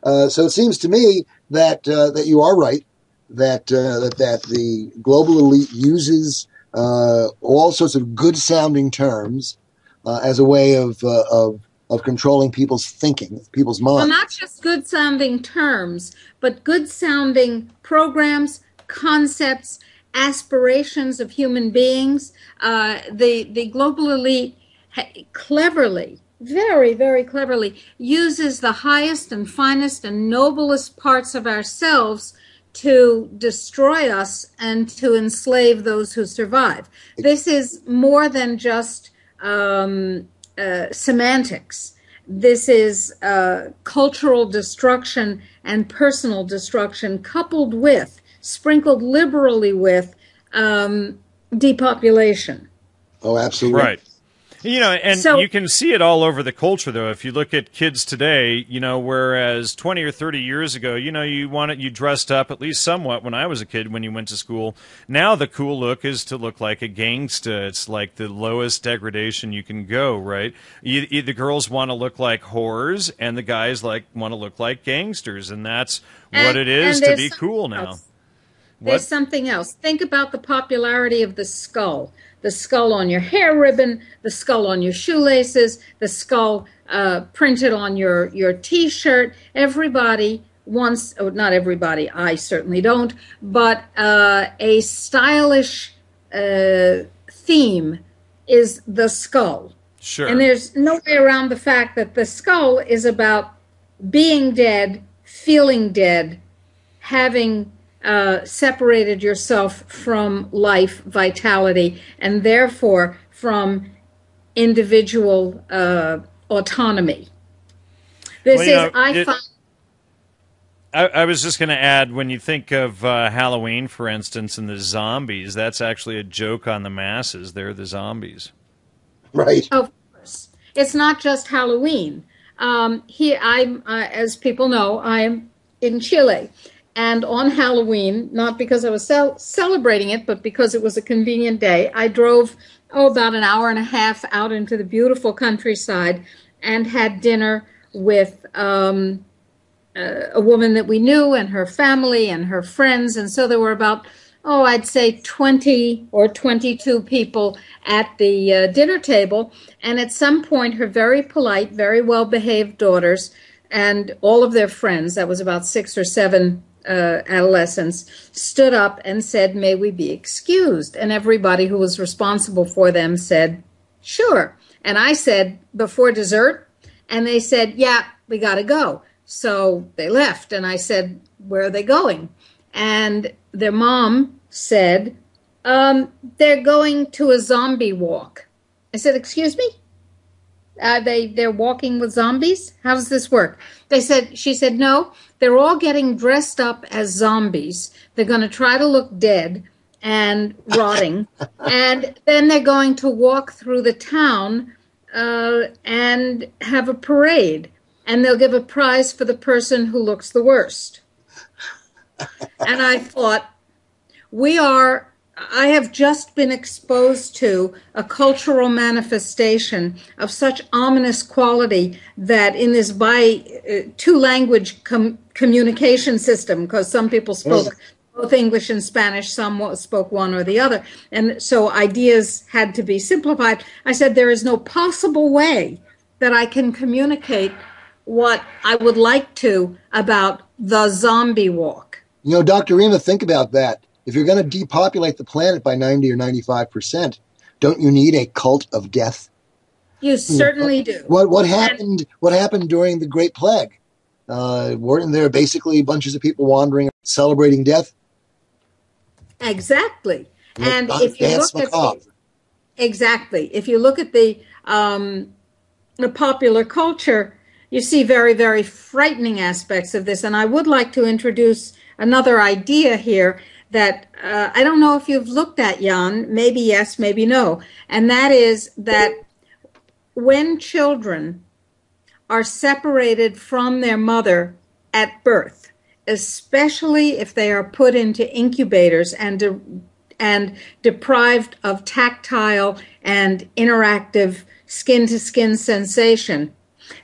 So it seems to me that you are right, that the global elite uses all sorts of good-sounding terms as a way of controlling people's thinking, people's minds. Well, not just good-sounding terms, but good-sounding programs, concepts, aspirations of human beings. The global elite cleverly, very, very cleverly, uses the highest and finest and noblest parts of ourselves to destroy us and to enslave those who survive. This is more than just semantics. This is cultural destruction and personal destruction coupled with, sprinkled liberally with, depopulation. Oh, absolutely. Right. And So, you can see it all over the culture, though. If you look at kids today, whereas 20 or 30 years ago, you dressed up at least somewhat when I was a kid when you went to school. Now the cool look is to look like a gangsta. It's like the lowest degradation you can go, right? The girls want to look like whores, and the guys want to look like gangsters, and that's what it is to be cool now. There's something else. Think about the popularity of the skull. The skull on your hair ribbon, the skull on your shoelaces, the skull printed on your T-shirt. Everybody wants, not everybody, I certainly don't, but a stylish theme is the skull. Sure. And there's no way around the fact that the skull is about being dead, feeling dead, having separated yourself from life, vitality, and therefore from individual autonomy. I was just going to add, when you think of Halloween, for instance, and the zombies, that's actually a joke on the masses. They're the zombies. Right. Of course. It's not just Halloween. Here, as people know, I'm in Chile. And on Halloween, not because I was celebrating it, but because it was a convenient day, I drove, about an hour and a half out into the beautiful countryside and had dinner with a woman that we knew and her family and her friends. And so there were about, I'd say 20 or 22 people at the dinner table. And at some point, her very polite, very well-behaved daughters and all of their friends, that was about 6 or 7 adolescents, stood up and said, "May we be excused?" And everybody who was responsible for them said, "Sure." And I said, "Before dessert?" And they said, "Yeah, we got to go." So they left. And I said, "Where are they going?" And their mom said, "They're going to a zombie walk." I said, "Excuse me? They're walking with zombies? How does this work?" She said, "No, they're all getting dressed up as zombies. They're going to try to look dead and rotting. And then they're going to walk through the town and have a parade. And they'll give a prize for the person who looks the worst." And I thought, I have just been exposed to a cultural manifestation of such ominous quality that in this two-language communication system, because some people spoke both English and Spanish, some spoke one or the other, and so ideas had to be simplified. I said, there is no possible way that I can communicate what I would like to about the zombie walk. Dr. Rima, think about that. If you're going to depopulate the planet by 90 or 95%, don't you need a cult of death? You certainly do. What happened during the Great Plague? Weren't there basically bunches of people wandering, celebrating death? Exactly. And if you look at the popular culture, you see very, very frightening aspects of this. And I would like to introduce another idea here that I don't know if you've looked at, Jan, maybe yes, maybe no. And that is that when children are separated from their mother at birth, especially if they are put into incubators and deprived of tactile and interactive skin-to-skin sensation,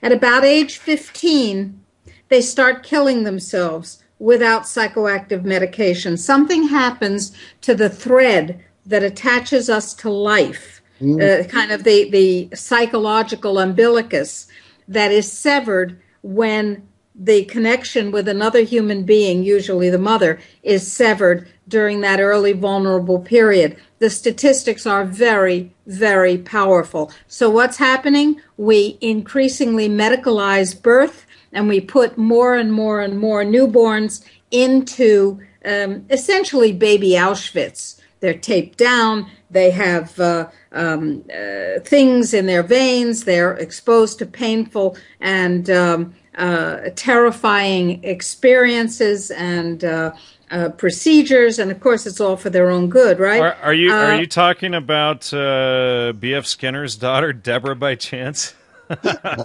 at about age 15, they start killing themselves without psychoactive medication. Something happens to the thread that attaches us to life, kind of the psychological umbilicus that is severed when the connection with another human being, usually the mother, is severed during that early vulnerable period. The statistics are very, very powerful. So what's happening? We increasingly medicalize birth, and we put more and more and more newborns into essentially baby Auschwitz. They're taped down. They have things in their veins. They're exposed to painful and terrifying experiences and procedures, and of course it's all for their own good, right? Are you talking about B.F. Skinner's daughter, Deborah, by chance?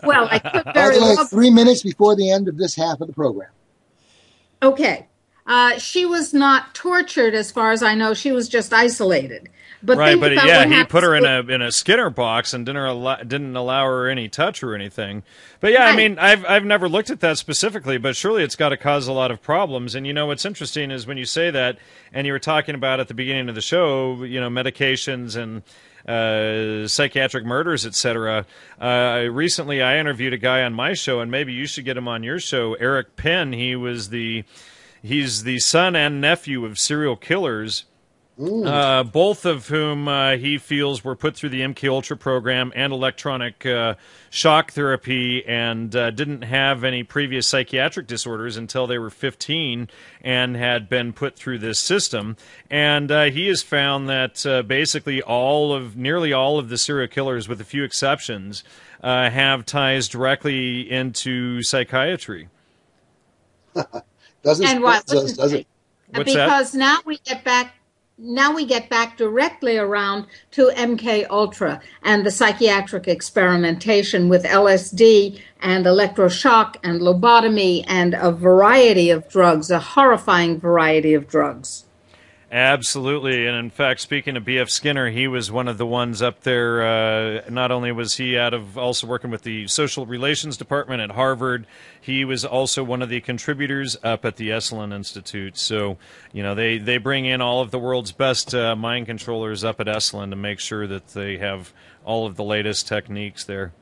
Well, I could By very the way, well. 3 minutes before the end of this half of the program. Okay. She was not tortured, as far as I know. She was just isolated. But Right, think but about yeah, what he put her happens in a Skinner box and didn't allow her any touch or anything. But yeah, Right. I mean, I've never looked at that specifically, but surely it's got to cause a lot of problems. And you know, what's interesting is when you say that, and you were talking about at the beginning of the show, you know, medications and psychiatric murders, etc. Recently, I interviewed a guy on my show, and maybe you should get him on your show. Eric Penn. He's the son and nephew of serial killers. Both of whom he feels were put through the MK Ultra program and electronic shock therapy, and didn't have any previous psychiatric disorders until they were 15 and had been put through this system. And he has found that basically nearly all of the serial killers, with a few exceptions, have ties directly into psychiatry. Doesn't and what surprise us, does it? What's because that? now we get back directly around to MK Ultra and the psychiatric experimentation with LSD and electroshock and lobotomy and a variety of drugs, a horrifying variety of drugs. Absolutely, and in fact, speaking of B.F. Skinner, he was one of the ones up there. Not only was he also working with the Social Relations Department at Harvard, he was also one of the contributors up at the Esalen Institute. So, you know, they bring in all of the world's best mind controllers up at Esalen to make sure that they have all of the latest techniques there.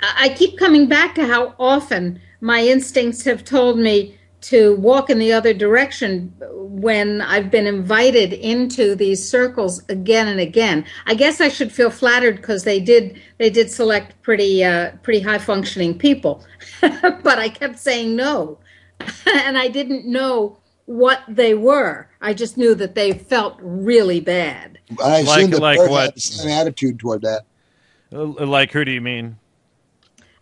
I keep coming back to how often my instincts have told me to walk in the other direction when I've been invited into these circles again and again. I guess I should feel flattered because they did select pretty high functioning people, but I kept saying no, and I didn't know what they were. I just knew that they felt really bad. I assume that like Bert what? had the same attitude toward that. Like who do you mean?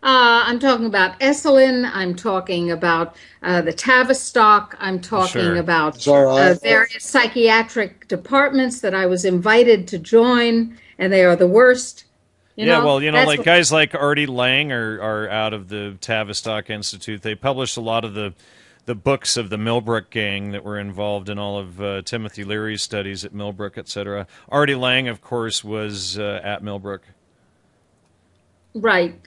I'm talking about Esalen. I'm talking about the Tavistock. I'm talking about various psychiatric departments that I was invited to join, and they are the worst. Well, like guys like Artie Lang are out of the Tavistock Institute. They published a lot of the books of the Millbrook gang that were involved in all of Timothy Leary's studies at Millbrook, etc. Artie Lang, of course, was at Millbrook. Right.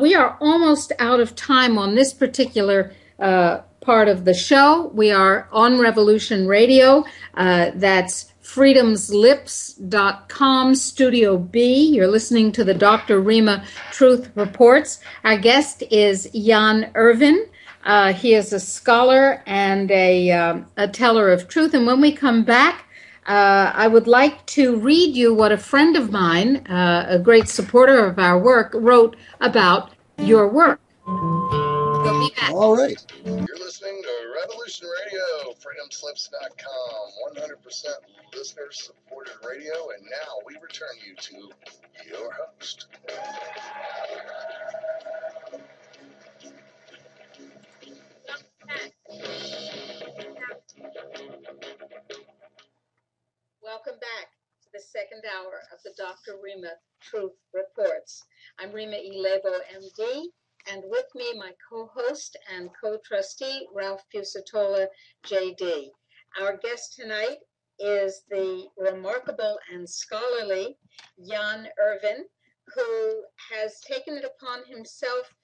We are almost out of time on this particular part of the show. We are on Revolution Radio. That's freedomslips.com, Studio B. You're listening to the Dr. Rima Truth Reports. Our guest is Jan Irvin. He is a scholar and a teller of truth. And when we come back, I would like to read you what a friend of mine, a great supporter of our work, wrote about your work. We'll be back. All right. You're listening to Revolution Radio, freedomslips.com, 100% listener-supported radio, and now we return you to your host. Welcome back to the second hour of the Dr. Rima Truth Reports. I'm Rima E. Lebo, MD, and with me, my co-host and co-trustee, Ralph Pusatola, JD. Our guest tonight is the remarkable and scholarly Jan Irvin, who has taken it upon himself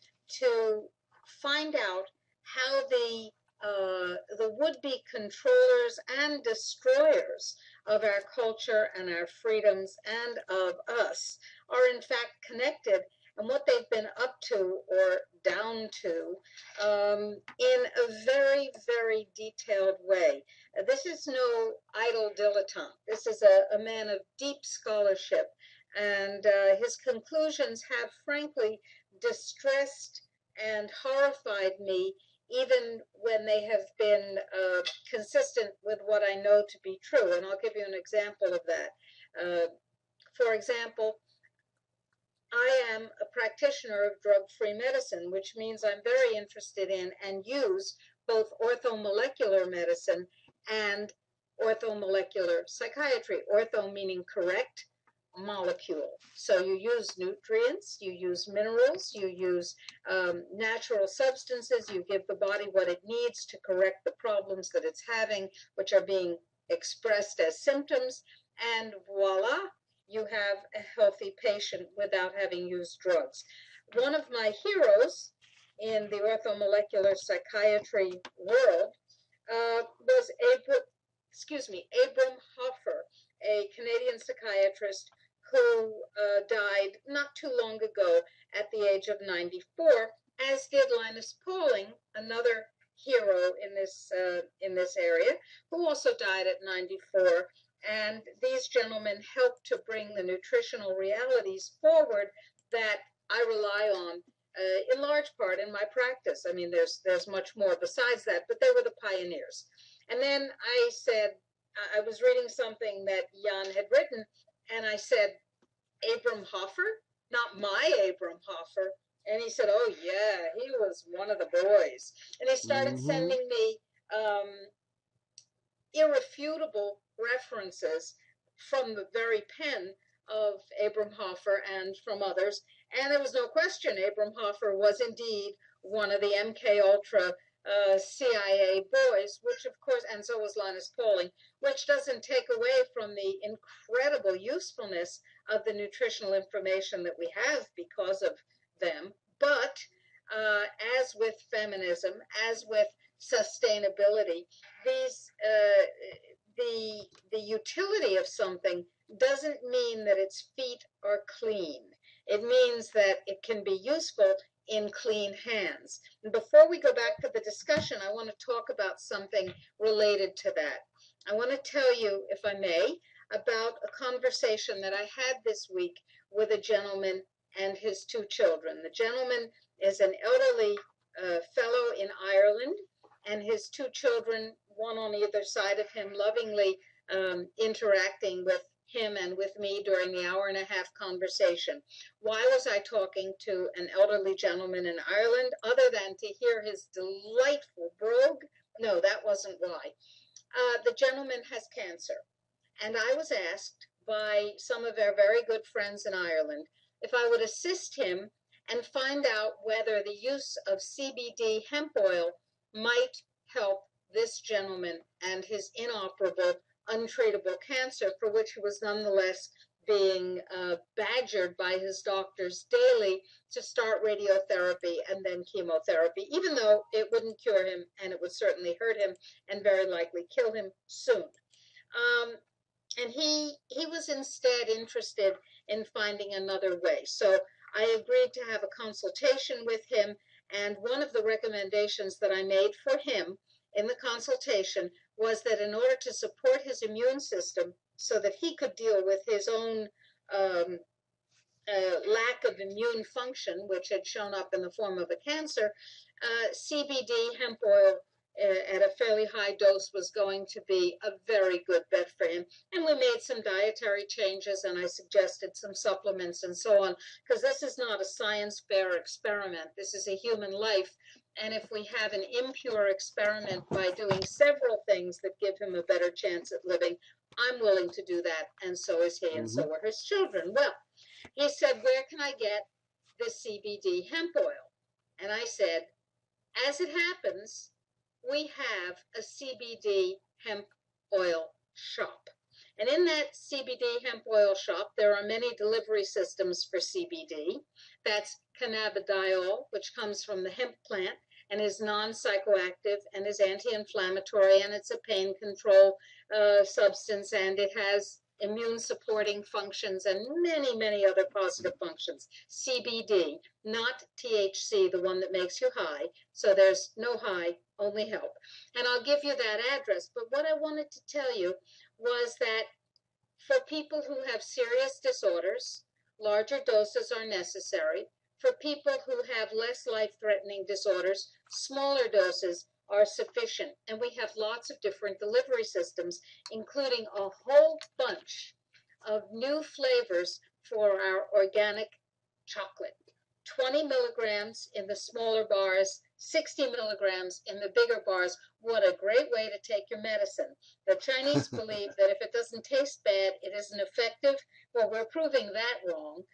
to find out how the would-be controllers and destroyers of our culture and our freedoms and of us are in fact connected, and what they've been up to or down to in a very, very detailed way. This is no idle dilettante. This is a man of deep scholarship, and his conclusions have frankly distressed and horrified me, even when they have been consistent with what I know to be true. And I'll give you an example of that. For example, I am a practitioner of drug-free medicine, which means I'm very interested in and use both orthomolecular medicine and orthomolecular psychiatry. Ortho meaning correct, molecule. So you use nutrients, you use minerals, you use natural substances, you give the body what it needs to correct the problems that it's having, which are being expressed as symptoms, and voila, you have a healthy patient without having used drugs. One of my heroes in the orthomolecular psychiatry world was Abram Hoffer, a Canadian psychiatrist who died not too long ago at the age of 94, as did Linus Pauling, another hero in this area, who also died at 94. And these gentlemen helped to bring the nutritional realities forward that I rely on in large part in my practice. I mean, there's much more besides that, but they were the pioneers. And then I said, I was reading something that Jan had written, and I said, Abram Hoffer? Not my Abram Hoffer. And he said, oh, yeah, he was one of the boys. And he started sending me irrefutable references from the very pen of Abram Hoffer and from others. And there was no question Abram Hoffer was indeed one of the MK Ultra CIA boys, which of course, and so was Linus Pauling, which doesn't take away from the incredible usefulness of the nutritional information that we have because of them. But as with feminism, as with sustainability, these the utility of something doesn't mean that its feet are clean. It means that it can be useful in clean hands. And before we go back to the discussion, I want to talk about something related to that. I want to tell you, if I may, about a conversation that I had this week with a gentleman and his two children. The gentleman is an elderly fellow in Ireland, and his two children, one on either side of him, lovingly interacting with him and with me during the hour-and-a-half conversation. Why was I talking to an elderly gentleman in Ireland other than to hear his delightful brogue? No, that wasn't why. The gentleman has cancer, and I was asked by some of our very good friends in Ireland if I would assist him and find out whether the use of CBD hemp oil might help this gentleman and his inoperable, untreatable cancer, for which he was nonetheless being badgered by his doctors daily to start radiotherapy and then chemotherapy, even though it wouldn't cure him and it would certainly hurt him and very likely kill him soon. And he was instead interested in finding another way. So I agreed to have a consultation with him, and one of the recommendations that I made for him in the consultation was that in order to support his immune system so that he could deal with his own lack of immune function, which had shown up in the form of a cancer, CBD hemp oil at a fairly high dose was going to be a very good bet for him. And we made some dietary changes, and I suggested some supplements and so on, because this is not a science fair experiment. This is a human life. And if we have an impure experiment by doing several things that give him a better chance at living, I'm willing to do that, and so is he, and so are his children. Well, he said, where can I get this CBD hemp oil? And I said, as it happens, we have a CBD hemp oil shop. And in that CBD hemp oil shop, there are many delivery systems for CBD. That's cannabidiol, which comes from the hemp plant and is non-psychoactive and is anti-inflammatory, and it's a pain control substance, and it has immune supporting functions and many, many other positive functions. CBD, not THC, the one that makes you high. So there's no high, only help. And I'll give you that address. But what I wanted to tell you was that for people who have serious disorders, larger doses are necessary. For people who have less life-threatening disorders, smaller doses are sufficient. And we have lots of different delivery systems, including a whole bunch of new flavors for our organic chocolate. 20 milligrams in the smaller bars, 60 milligrams in the bigger bars. What a great way to take your medicine. The Chinese believe that if it doesn't taste bad, it isn't effective. Well, we're proving that wrong.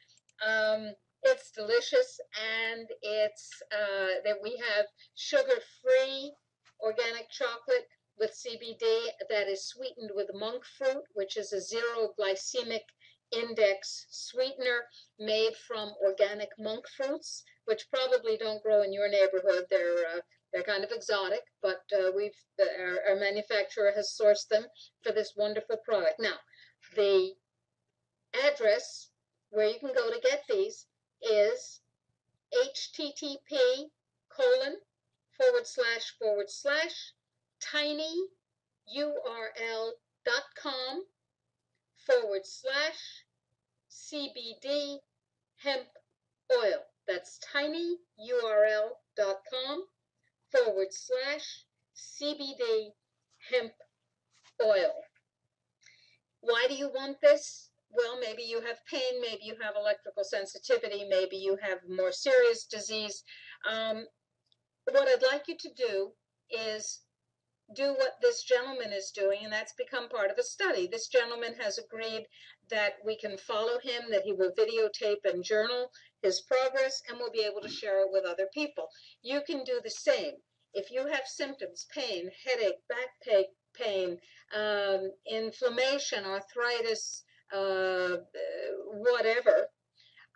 It's delicious, and it's that we have sugar-free organic chocolate with CBD that is sweetened with monk fruit, which is a zero glycemic index sweetener made from organic monk fruits, which probably don't grow in your neighborhood. They're kind of exotic, but our manufacturer has sourced them for this wonderful product. Now, the address where you can go to get these is http://tinyurl.com/CBD hemp oil. That's tinyurl.com/CBD hemp oil. Why do you want this? Well, maybe you have pain, maybe you have electrical sensitivity, maybe you have more serious disease. What I'd like you to do is do what this gentleman is doing, and that's become part of a study. This gentleman has agreed that we can follow him, that he will videotape and journal his progress, and we'll be able to share it with other people. You can do the same. If you have symptoms, pain, headache, back pain, inflammation, arthritis, whatever,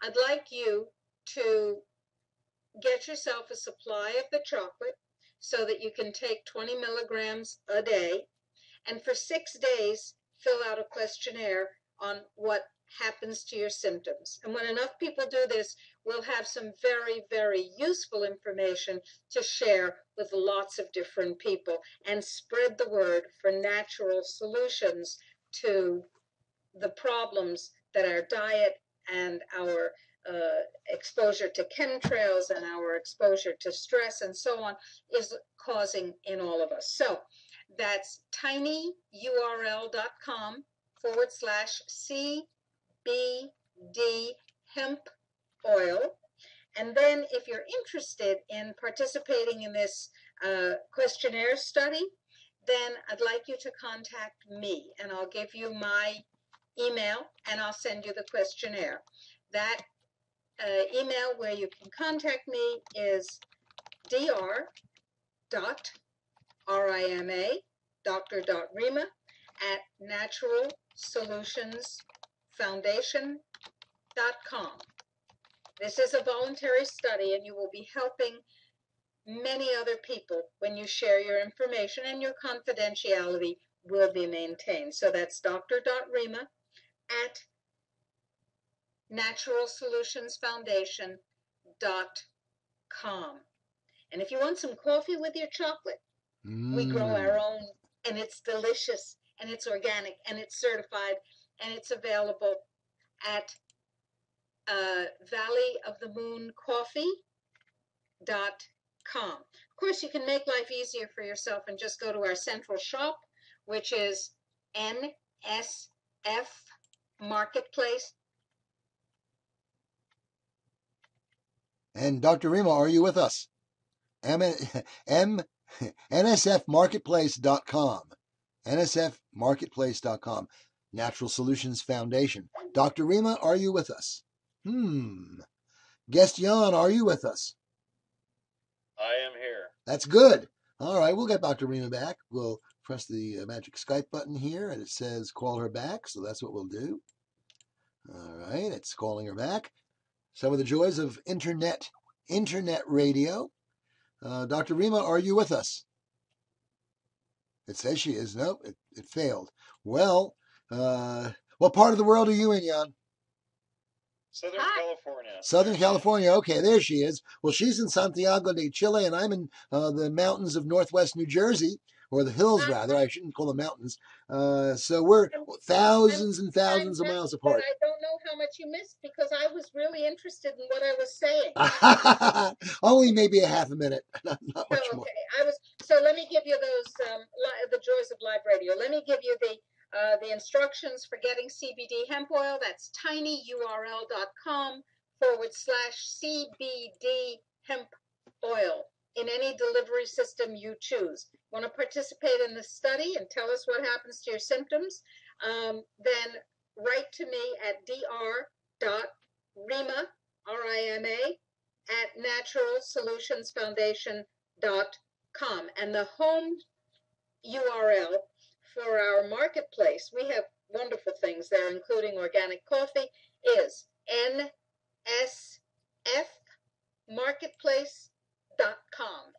I'd like you to get yourself a supply of the chocolate so that you can take 20 milligrams a day, and for 6 days fill out a questionnaire on what happens to your symptoms. And when enough people do this, we'll have some very, very useful information to share with lots of different people and spread the word for natural solutions to the problems that our diet and our exposure to chemtrails and our exposure to stress and so on is causing in all of us. So that's tinyurl.com/CBD hemp oil. And then if you're interested in participating in this questionnaire study, then I'd like you to contact me, and I'll give you my email, and I'll send you the questionnaire. That email where you can contact me is dr.rima at naturalsolutionsfoundation.com. This is a voluntary study, and you will be helping many other people when you share your information, and your confidentiality will be maintained. So that's dr.rima at naturalsolutionsfoundation.com. And if you want some coffee with your chocolate, we grow our own, and it's delicious, and it's organic, and it's certified, and it's available at valleyofthemooncoffee.com. Of course, you can make life easier for yourself and just go to our central shop, which is NSF Marketplace. And Dr. Rima, are you with us? NSFmarketplace.com. NSFmarketplace.com. Natural Solutions Foundation. Dr. Rima, are you with us? Guest Jan, are you with us? I am here. That's good. All right, we'll get Dr. Rima back. We'll press the magic Skype button here, and it says call her back, so that's what we'll do. All right, it's calling her back. Some of the joys of internet radio. Dr. Rima, are you with us? It says she is. Nope, it failed. Well, what part of the world are you in, Jan? Southern California. Southern California. Okay, there she is. Well, she's in Santiago de Chile, and I'm in the mountains of northwest New Jersey, or the hills, rather. I shouldn't call them mountains. So we're thousands and thousands of miles apart. I don't know how much you missed, because I was really interested in what I was saying. Only maybe a half a minute, not much more. So let me give you those the joys of live radio. Let me give you the instructions for getting CBD hemp oil. That's tinyurl.com/CBD hemp oil. in any delivery system you choose. Want to participate in the study and tell us what happens to your symptoms? Then write to me at dr.rima, R-I-M-A, at naturalsolutionsfoundation.com. And the home URL for our marketplace, we have wonderful things there, including organic coffee, is nsfmarketplace.com.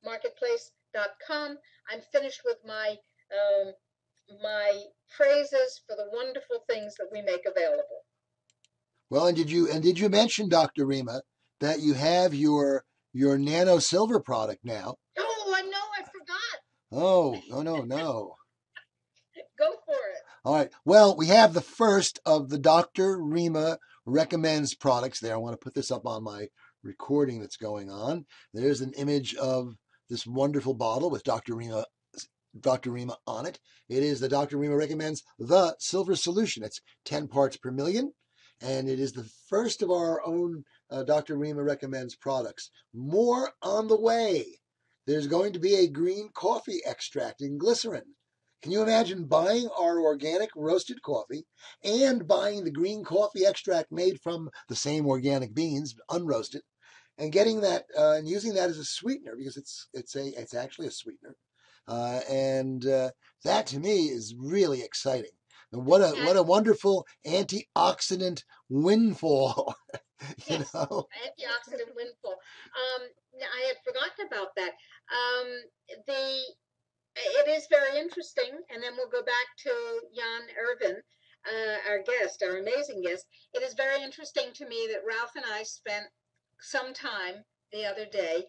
nsfmarketplace.com. I'm finished with my phrases for the wonderful things that we make available. Well, and did you mention, Dr. Rima, that you have your nano silver product now? Oh, I know, I forgot. Oh, no. Go for it. All right. Well, we have the first of the Dr. Rima recommends products there. I want to put this up on my recording that's going on. There's an image of this wonderful bottle with Dr. Rima on it. It is the Dr. Rima recommends the Silver Solution. It's 10 parts per million, and it is the first of our own Dr. Rima recommends products. More on the way. There's going to be a green coffee extract in glycerin. Can you imagine buying our organic roasted coffee and buying the green coffee extract made from the same organic beans, unroasted, and getting that and using that as a sweetener, because it's actually a sweetener, and that to me is really exciting. And what a wonderful antioxidant windfall. Yes, antioxidant windfall. I had forgotten about that. It is very interesting, and then we'll go back to Jan Irvin, our amazing guest. It is very interesting to me that Ralph and I spent some time the other day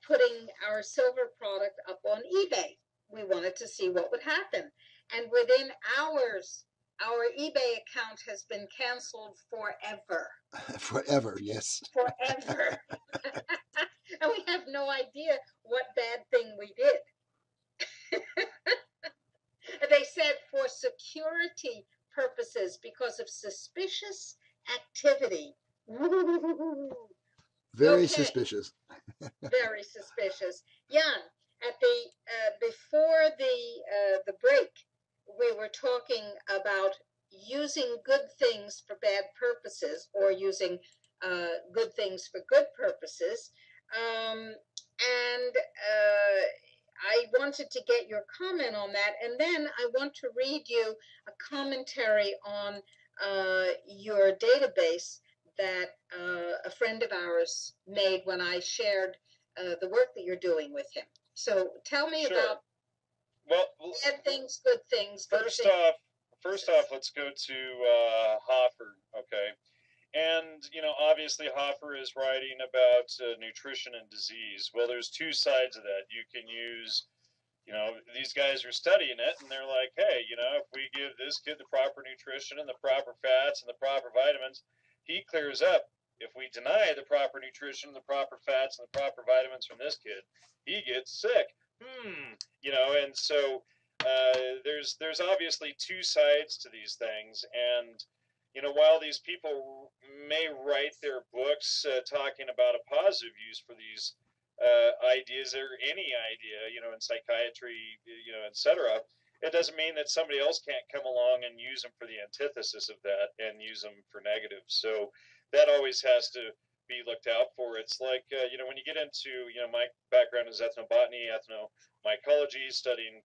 putting our silver product up on eBay. We wanted to see what would happen. And within hours, our eBay account has been canceled forever. Forever, yes. Forever. And we have no idea what bad thing we did. They said for security purposes because of suspicious activity. Very suspicious. Very suspicious. Jan, at before the break, we were talking about using good things for bad purposes, or using good things for good purposes, and I wanted to get your comment on that, and then I want to read you a commentary on your database that a friend of ours made when I shared the work that you're doing with him. So tell me about bad things, good things. First off, let's go to Hoffer, okay? And, obviously Hoffer is writing about nutrition and disease. Well, there's two sides of that. You can use, these guys are studying it, and they're like, hey, if we give this kid the proper nutrition and the proper fats and the proper vitamins, he clears up. If we deny the proper nutrition, the proper fats, and the proper vitamins from this kid, he gets sick. And so there's obviously two sides to these things, and while these people may write their books talking about a positive use for these ideas, or any idea, in psychiatry, etc., it doesn't mean that somebody else can't come along and use them for the antithesis of that and use them for negative. So that always has to be looked out for. It's like, when you get into, my background is ethnobotany, ethnomycology, studying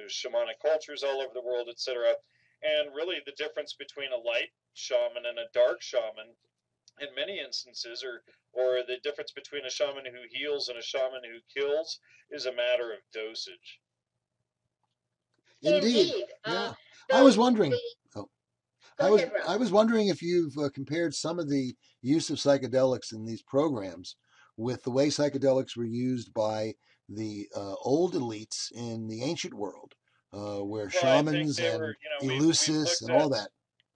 shamanic cultures all over the world, etc. And really the difference between a light shaman and a dark shaman in many instances, or the difference between a shaman who heals and a shaman who kills, is a matter of dosage. Indeed. Yeah. I was wondering. I was wondering if you've compared some of the use of psychedelics in these programs with the way psychedelics were used by the old elites in the ancient world, where shamans and Eleusis and all that.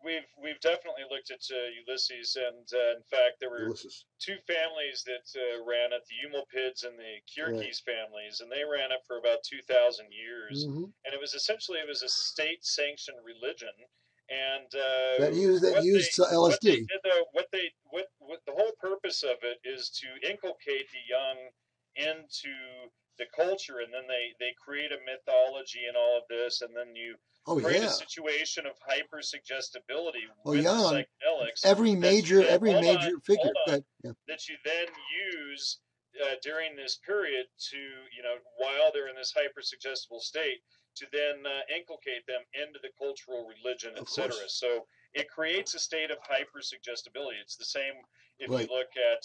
We've definitely looked at Ulysses, and in fact, there were two families that ran it, the Eumolpids and the Kyrgyz families, and they ran it for about 2,000 years. Mm-hmm. And it was a state-sanctioned religion, and that used LSD. What the whole purpose of it is to inculcate the young into the culture, and then they create a mythology and all of this, and then you create a situation of hypersuggestibility with the psychedelics. Every major figure that you then use during this period to, while they're in this hypersuggestible state, to then inculcate them into the cultural religion, etc. So it creates a state of hypersuggestibility. It's the same if you look at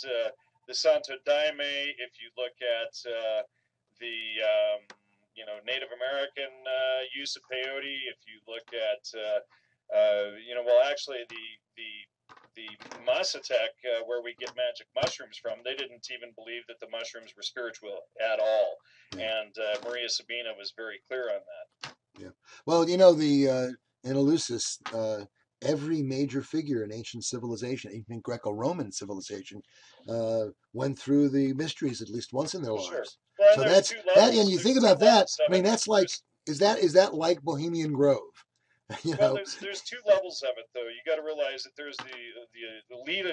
the Santo Daime, if you look at the Native American use of peyote, if you look at actually the Mazatec, where we get magic mushrooms from, they didn't even believe that the mushrooms were spiritual at all. And Maria Sabina was very clear on that. Yeah. Well, the in Eleusis, every major figure in ancient civilization, even Greco-Roman civilization, went through the mysteries at least once in their lives. Sure. Well, so that's that, and you think about that. I mean, that's like, is that like Bohemian Grove? Well, there's two levels of it, though. You got to realize that there's the lead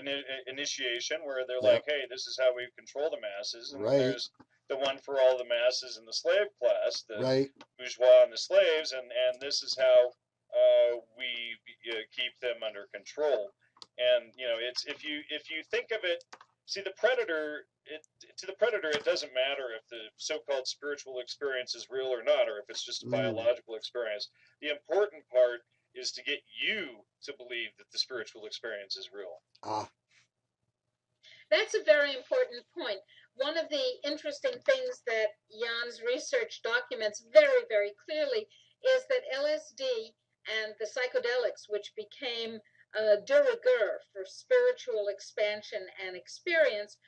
initiation, where they're like, hey, this is how we control the masses, and there's the one for all the masses in the slave class, the bourgeois and the slaves, and this is how we keep them under control. And it's if you think of it, see, the predator. To the predator, it doesn't matter if the so-called spiritual experience is real or not, or if it's just a biological experience. The important part is to get you to believe that the spiritual experience is real. That's a very important point. One of the interesting things that Jan's research documents very, very clearly is that LSD and the psychedelics, which became de rigueur for spiritual expansion and experience,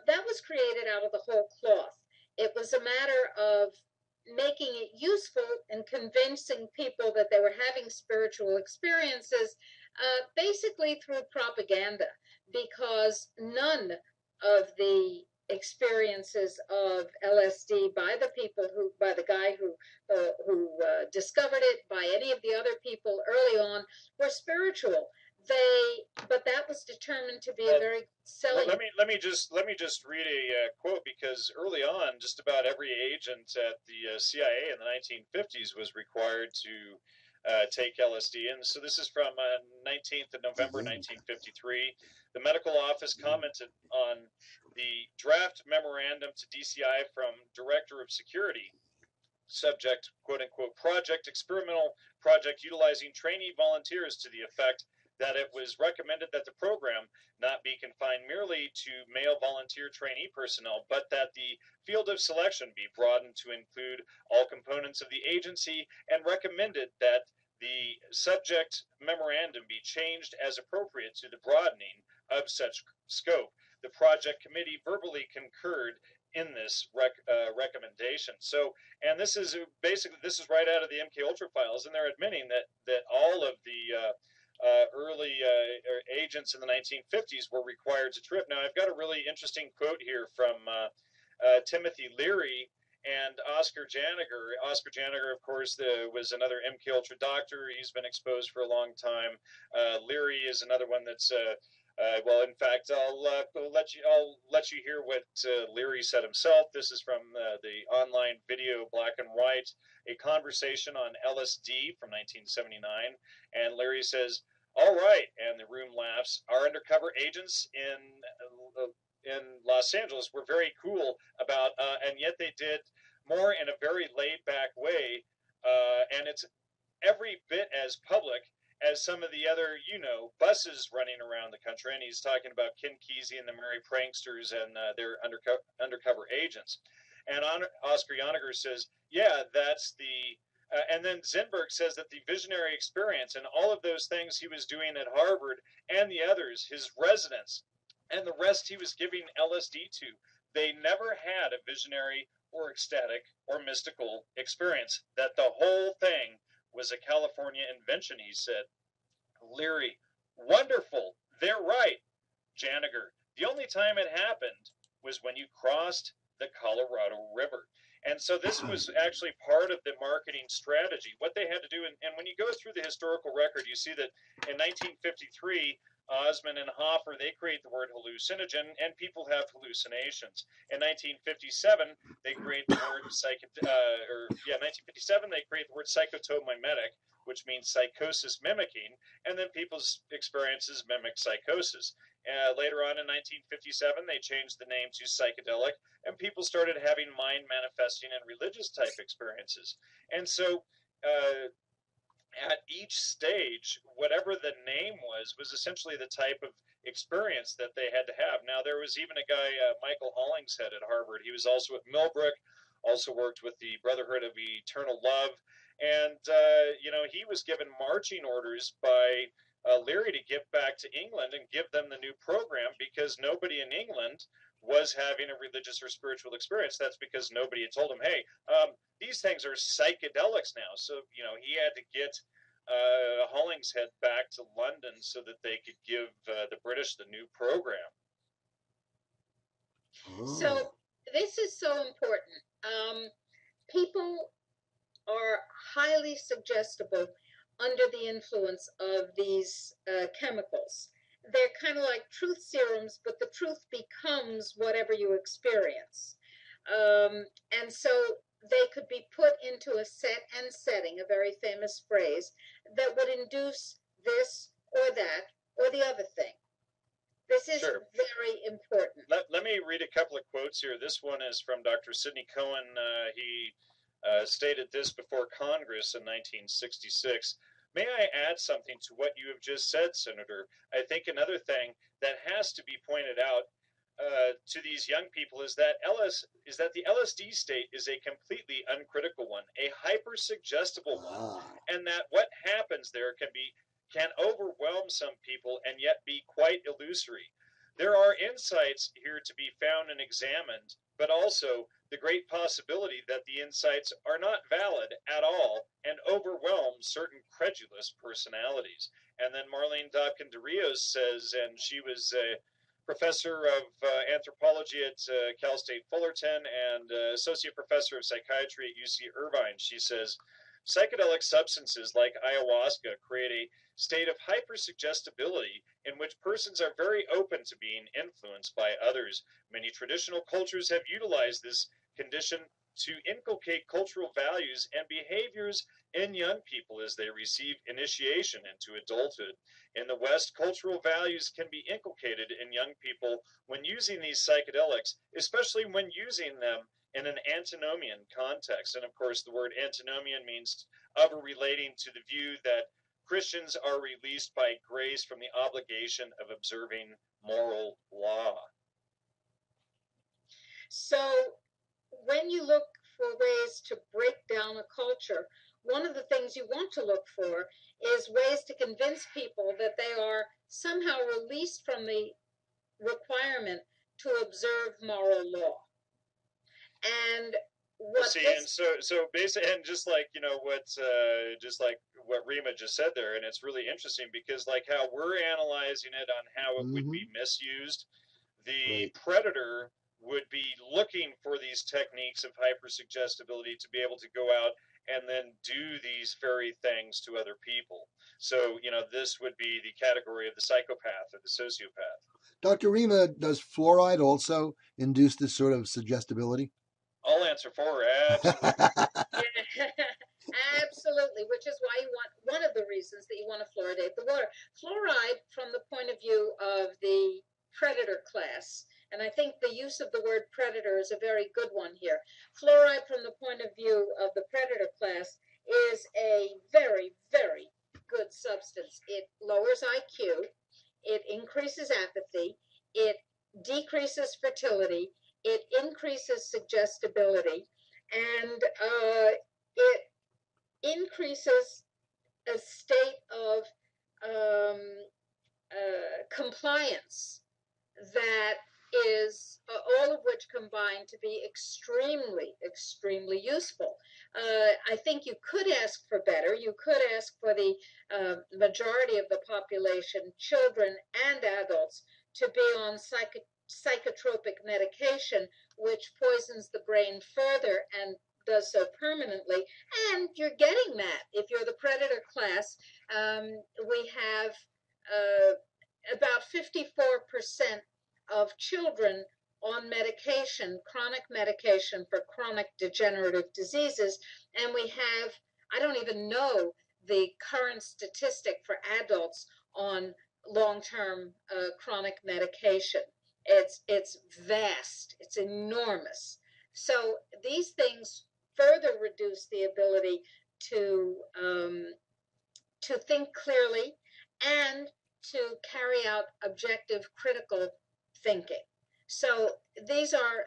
that was created out of the whole cloth. It was a matter of making it useful and convincing people that they were having spiritual experiences, basically through propaganda, because none of the experiences of LSD by the guy who discovered it, by any of the other people early on, were spiritual. But that was determined to be a very selling. Let me just read a quote, because early on, just about every agent at the CIA in the 1950s was required to take LSD. And so this is from 19th of November 1953. The medical office commented on the draft memorandum to DCI from Director of Security. Subject, quote unquote, experimental project utilizing trainee volunteers, to the effect that it was recommended that the program not be confined merely to male volunteer trainee personnel, but that the field of selection be broadened to include all components of the agency, and recommended that the subject memorandum be changed as appropriate to the broadening of such scope. The project committee verbally concurred in this recommendation. So, and this is right out of the MK Ultra files, and they're admitting that all of the early agents in the 1950s were required to trip. Now, I've got a really interesting quote here from Timothy Leary and Oscar Janiger. Oscar Janiger, of course, was another MK Ultra doctor. He's been exposed for a long time. Leary is another one that's well, in fact, I'll let you hear what Leary said himself. This is from the online video Black and White, a conversation on LSD from 1979. And Leary says, "All right," and the room laughs. "Our undercover agents in Los Angeles were very cool about, and yet they did more in a very laid-back way, and it's every bit as public as some of the other, buses running around the country." And he's talking about Ken Kesey and the Merry Pranksters and their undercover agents. And Oscar Janiger says, "Yeah, that's the..." And then Zinberg says that the visionary experience and all of those things he was doing at Harvard and the others, his residents, and the rest he was giving LSD to, they never had a visionary or ecstatic or mystical experience. That the whole thing was a California invention, he said. Leary, "Wonderful, they're right." Janiger, "The only time it happened was when you crossed the Colorado River." And so this was actually part of the marketing strategy, what they had to do. And when you go through the historical record, you see that in 1953, Osman and Hoffer, they create the word hallucinogen, and people have hallucinations. In 1957, they create the word 1957, they create the word psychotomimetic, which means psychosis mimicking, and then people's experiences mimic psychosis. Later on in 1957, they changed the name to psychedelic, and people started having mind manifesting and religious type experiences. And so at each stage, whatever the name was essentially the type of experience that they had to have. Now, there was even a guy, Michael Hollingshead at Harvard. He was also at Millbrook, also worked with the Brotherhood of Eternal Love. And, he was given marching orders by Leary to get back to England and give them the new program, because nobody in England was having a religious or spiritual experience. That's because nobody had told him, hey, these things are psychedelics now. So, he had to get Hollingshead back to London so that they could give the British the new program. So this is so important. People are highly suggestible under the influence of these chemicals. They're kind of like truth serums, but the truth becomes whatever you experience. And so they could be put into a set and setting, a very famous phrase, that would induce this or that or the other thing. This is very important. Let me read a couple of quotes here. This one is from Dr. Sidney Cohen. He stated this before Congress in 1966. May I add something to what you have just said, Senator? I think another thing that has to be pointed out to these young people is that the LSD state is a completely uncritical one, a hypersuggestible one, and that what happens there can overwhelm some people and yet be quite illusory. There are insights here to be found and examined, but also the great possibility that the insights are not valid at all and overwhelm certain credulous personalities. And then Marlene Dobkin de Rios says, and she was a professor of anthropology at Cal State Fullerton and associate professor of psychiatry at UC Irvine. She says, psychedelic substances like ayahuasca create a state of hypersuggestibility in which persons are very open to being influenced by others. Many traditional cultures have utilized this condition to inculcate cultural values and behaviors in young people as they receive initiation into adulthood. In the West, cultural values can be inculcated in young people when using these psychedelics, especially when using them in an antinomian context. And of course, the word antinomian means of or relating to the view that Christians are released by grace from the obligation of observing moral law. So when you look for ways to break down a culture, one of the things you want to look for is ways to convince people that they are somehow released from the requirement to observe moral law. And so basically, and just like what Rima just said there, and it's really interesting because like how we're analyzing it on how it would be misused, the predator would be looking for these techniques of hypersuggestibility to be able to go out and then do these very things to other people. So, this would be the category of the psychopath or the sociopath. Dr. Rima, does fluoride also induce this sort of suggestibility? I'll answer for her. Absolutely. Absolutely, which is why one of the reasons that you want to fluoridate the water. Fluoride, from the point of view of the predator class, and I think the use of the word predator is a very good one here. Fluoride, from the point of view of the predator class, is a very, very good substance. It lowers IQ, it increases apathy, it decreases fertility, it increases suggestibility, and it increases a state of compliance that is all of which combine to be extremely, extremely useful. I think you could ask for better. You could ask for the majority of the population, children and adults, to be on psychotropic medication, which poisons the brain further and does so permanently. And you're getting that. If you're the predator class, we have about 54% of children on medication, chronic medication for chronic degenerative diseases. And we have, I don't even know the current statistic for adults on long-term chronic medication. It's vast, it's enormous. So these things further reduce the ability to think clearly and to carry out objective critical thinking. So these are,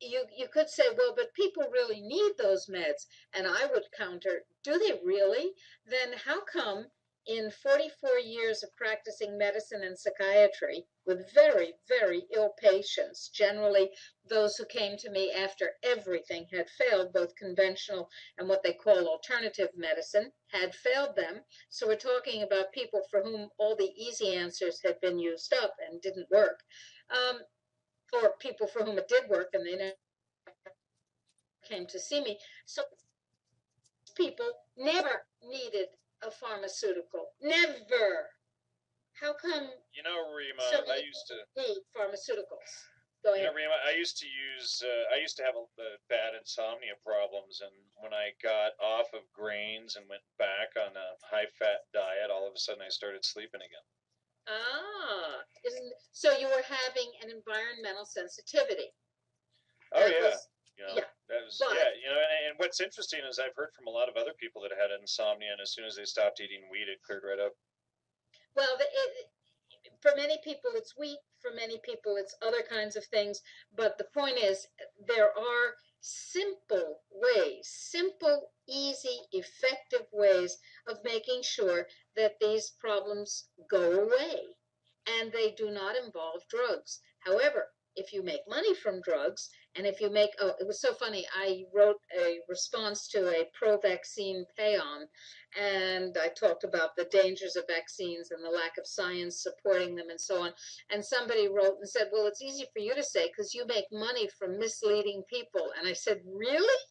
you could say, well, but people really need those meds. And I would counter, do they really? Then how come in 44 years of practicing medicine and psychiatry with very, very ill patients, generally those who came to me after everything had failed, both conventional and what they call alternative medicine had failed them. So we're talking about people for whom all the easy answers had been used up and didn't work. Or people for whom it did work and they never came to see me. So people never needed a pharmaceutical. Never. How come? You know, Rima, I used to need pharmaceuticals. Go ahead. You know, Rima, I used to have bad insomnia problems, and when I got off of grains and went back on a high-fat diet, all of a sudden I started sleeping again. Ah, so you were having an environmental sensitivity. Oh, yeah. That was, but, and what's interesting is I've heard from a lot of other people that had insomnia, and as soon as they stopped eating wheat, it cleared right up. Well, for many people it's wheat, for many people it's other kinds of things, but the point is there are simple ways, simple, easy, effective ways of making sure that these problems go away, and they do not involve drugs. However, if you make money from drugs, and if you make, it was so funny, I wrote a response to a pro-vaccine paean, and I talked about the dangers of vaccines and the lack of science supporting them and so on, and somebody wrote and said, well, it's easy for you to say because you make money from misleading people. And I said, really?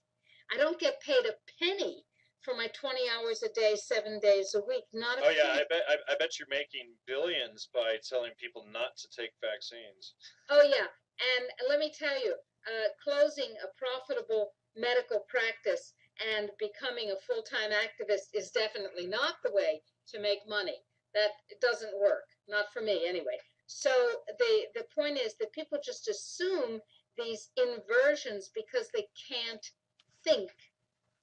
I don't get paid a penny for my 20 hours a day, 7 days a week. Not a penny. Yeah, I bet you're making billions by telling people not to take vaccines. Oh, yeah. And let me tell you, closing a profitable medical practice and becoming a full-time activist is definitely not the way to make money. That doesn't work, not for me anyway. So the point is that people just assume these inversions because they can't think.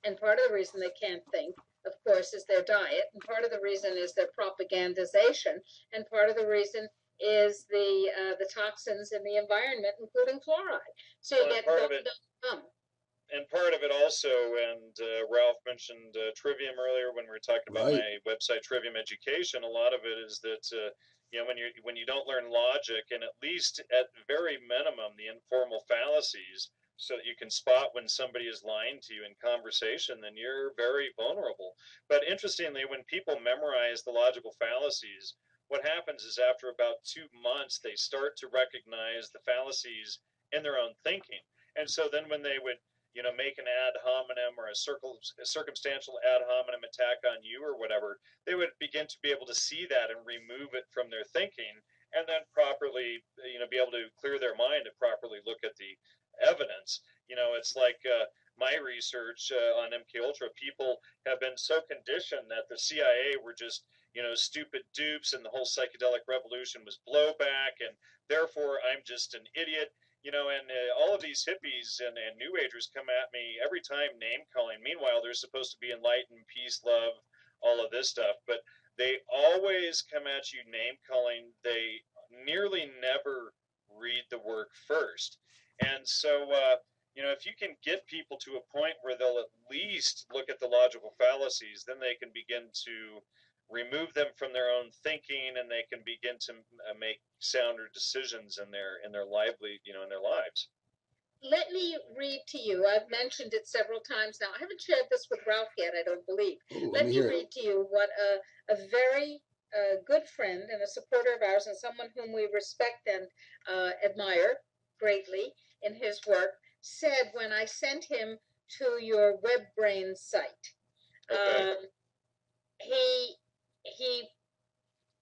And part of the reason they can't think, of course, is their diet. And part of the reason is their propagandization. And part of the reason is the toxins in the environment, including fluoride. So you get dumb. And part of it also, and Ralph mentioned Trivium earlier when we were talking about my website, Trivium Education. A lot of it is that when you don't learn logic, and at least at very minimum the informal fallacies, so that you can spot when somebody is lying to you in conversation, then you're very vulnerable. But interestingly, when people memorize the logical fallacies, what happens is after about 2 months, they start to recognize the fallacies in their own thinking. And so then when they would make an ad hominem or a circumstantial ad hominem attack on you or whatever, they would begin to be able to see that and remove it from their thinking, and then properly, be able to clear their mind and properly look at the evidence. It's like my research on MK Ultra. People have been so conditioned that the CIA were just, stupid dupes, and the whole psychedelic revolution was blowback, and therefore I'm just an idiot. And all of these hippies and New Agers come at me every time name calling. Meanwhile, they're supposed to be enlightened, peace, love, all of this stuff. But they always come at you name calling. They nearly never read the work first. And so, if you can get people to a point where they'll at least look at the logical fallacies, then they can begin to remove them from their own thinking, and they can begin to make sounder decisions in their lively, in their lives. Let me read to you. I've mentioned it several times now. I haven't shared this with Ralph yet, I don't believe. Let me read to you what a very good friend and a supporter of ours, and someone whom we respect and admire greatly in his work, said when I sent him to your WebBrain site. Okay. He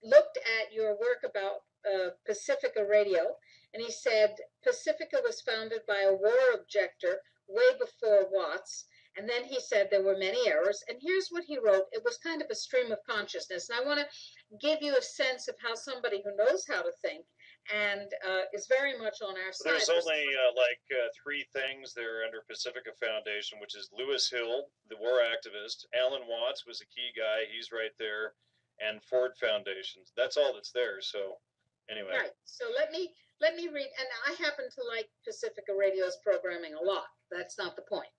looked at at your work about Pacifica Radio, and he said Pacifica was founded by a war objector way before Watts. And then he said there were many errors. And here's what he wrote. It was kind of a stream of consciousness. And I want to give you a sense of how somebody who knows how to think and is very much on our side. There's only three things there under Pacifica Foundation, which is Lewis Hill, the war activist. Alan Watts was a key guy. He's right there. And Ford Foundation. That's all that's there. So anyway. Right. So let me read. And I happen to like Pacifica Radio's programming a lot. That's not the point.